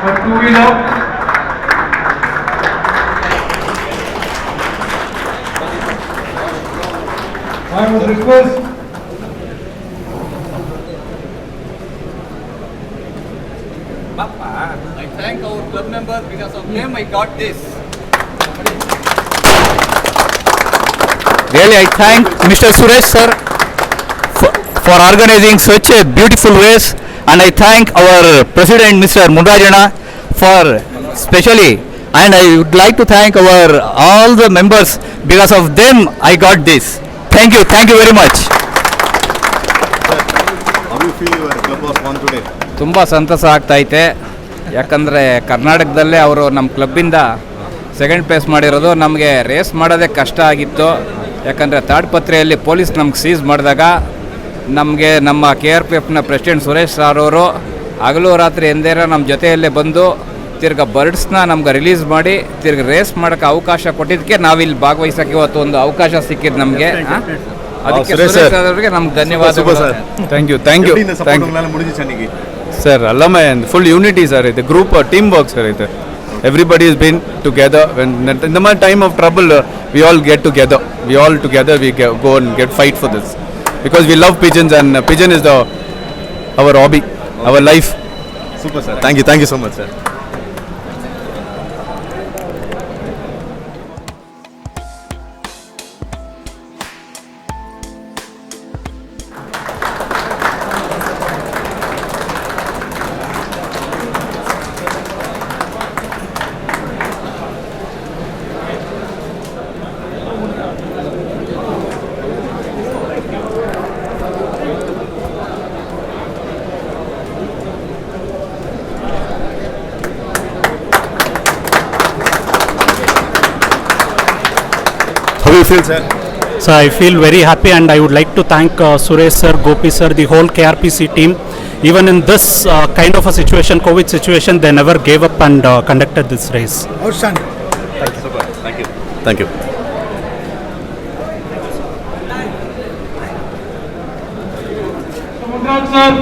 For two-wheeler, I would request I thank our club members, because of them I got this. Really, I thank Mr. Suresh sir for organizing such a beautiful race, and I thank our president Mr. Munrajana for specially, and I would like to thank our all the members, because of them I got this. Thank you very much. How do you feel your club was won today? ತುಂಬ ಸಂತಸ ಆಗ್ತೈತೆ, ಯಾಕಂದರೆ ಕರ್ನಾಟಕದಲ್ಲೇ ಅವರು ನಮ್ಮ ಕ್ಲಬ್ಬಿಂದ second place ಮಾಡಿರೋದು. ನಮಗೆ race ಮಾಡೋದೇ ಕಷ್ಟ ಆಗಿತ್ತು, ಯಾಕಂದರೆ ತಾಡ್ಪತ್ರೆಯಲ್ಲಿ ಪೊಲೀಸ್ ನಮ್ಗೆ ಸೀಸ್ ಮಾಡಿದಾಗ ನಮಗೆ ನಮ್ಮ KRPFನ ಪ್ರೆಸಿಡೆಂಟ್ ಸುರೇಶ್ ಸಾರ್ ಅವರು ಹಗಲು ರಾತ್ರಿ ಎಂದೇರ ನಮ್ಮ ಜೊತೆಯಲ್ಲೇ ಬಂದು ತಿರ್ಗಿ ಬರ್ಡ್ಸ್ನ ನಮ್ಗೆ ರಿಲೀಸ್ ಮಾಡಿ ತಿರ್ಗಿ ರೇಸ್ ಮಾಡೋಕ್ಕೆ ಅವಕಾಶ ಕೊಟ್ಟಿದ್ದಕ್ಕೆ ನಾವಿಲ್ಲಿ ಭಾಗವಹಿಸೋಕ್ಕೆ ಇವತ್ತು ಒಂದು ಅವಕಾಶ ಸಿಕ್ಕಿದ್ದು ನಮಗೆ. ಅದಕ್ಕೆ ಸುರೇಶ್ ಸುರೇಶ್ ಸರ್ ಅವರಿಗೆ ನಮ್ಗೆ ಸೂಪರ್ ಧನ್ಯವಾದಗಳು sir thank you thank you thank you முடிஞ்சிச்சு அன்னைக்கு ಸರ್ ಎಲ್ಲமே ಫುಲ್ ಯೂನಿಟಿ ಸರ್ ಇದು ಗ್ರೂಪ್ ಟೀಮ್ ವರ್ಕ್ ಸರ್ ಇದು everybody has been together when in the time of trouble we all get together we go and get fight for this because we love pigeons and pigeon is our hobby our life. Super sir, thank you so much sir. How do you feel, sir? So I feel very happy, and I would like to thank Suresh sir, Gopi sir, the whole KRPC team. Even in this kind of a situation, COVID situation, they never gave up and conducted this race. Outstanding. Thank you so much. Thank you. Congrats, sir.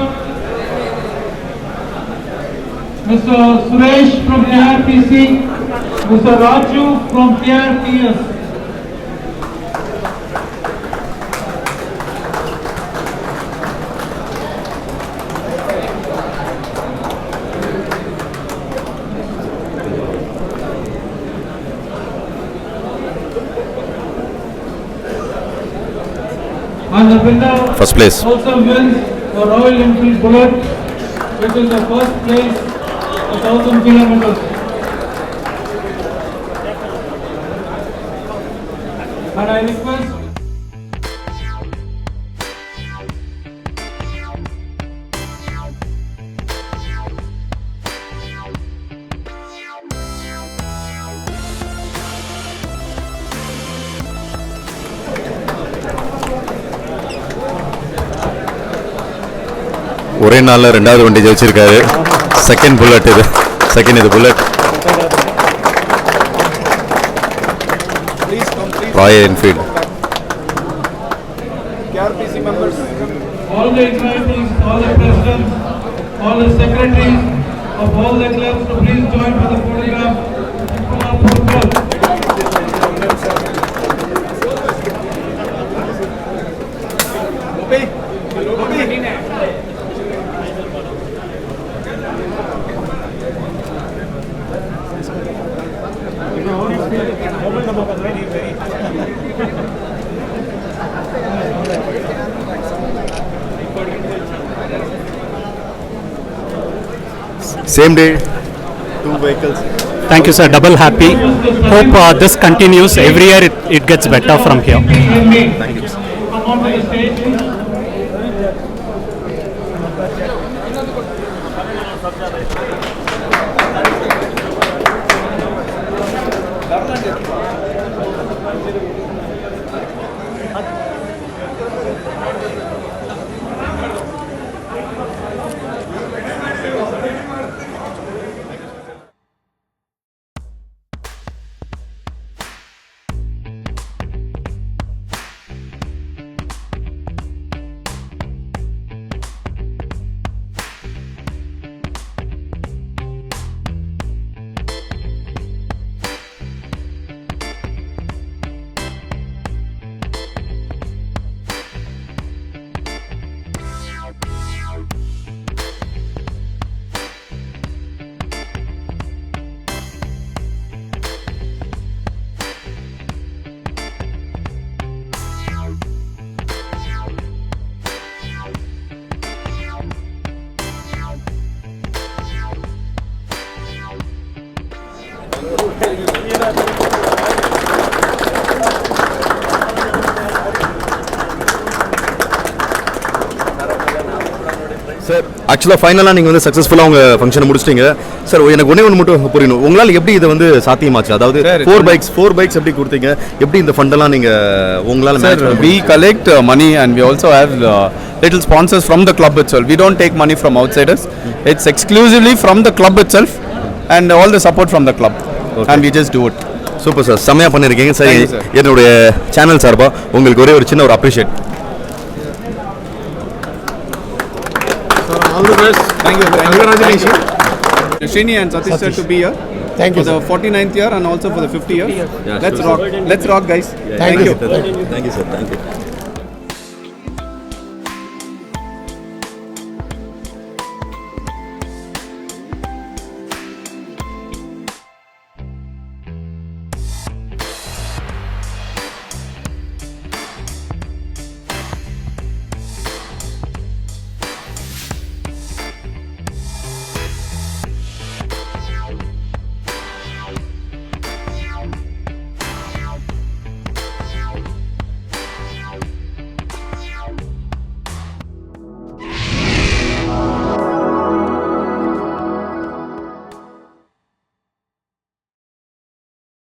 Mr. Suresh from KRPC, Mr. Raju from KRPS. And the winner First place. also wins the Royal Enfield Bullet, which is the first place for 1,000 kilometers. And I request ஒரே நாளில் ரெண்டாவது வண்டி ஜெயிச்சிருக்காரு. Second bullet இது bullet Royal Enfield. KRPC members, all the invitees, all the presidents, all the secretaries of all the clubs to please join for the photograph. Same day, 2 vehicles. Thank you, sir. Double happy. Hope this continues. Every year it gets better from here. Thank you. Come on to the stage. Sir ஆக்சுவலாக ஃபைனலாக நீங்கள் வந்து சக்ஸஸ்ஃபுல்லாக உங்கள் ஃபங்க்ஷனை முடிச்சிட்டிங்க sir. எனக்கு ஒன்று மட்டும் புரியணும், உங்களால் எப்படி இது வந்து சாத்தியமாச்சு? அதாவது 4 பைக்ஸ் எப்படி கொடுத்தீங்க, எப்படி இந்த ஃபண்டெல்லாம் நீங்கள் உங்களால் மேனேஜ் பண்ண? We collect money and we also have little sponsors from the club itself. We don't take money from outsiders. It's exclusively from the club itself and all the support from the club. And we just do it. Super sir, செம்மையாக பண்ணியிருக்கீங்க sir. என்னுடைய channel சார்பாக உங்களுக்கு ஒரே ஒரு சின்ன ஒரு appreciate. the best. Thank you. Congratulations. Srini and Satish sir to be here. Thank you, for the sir. 49th year and also for the 50 year. Yeah, Let's sure, rock. sir. Let's rock, guys. Thank you. Thank you, sir. Thank you.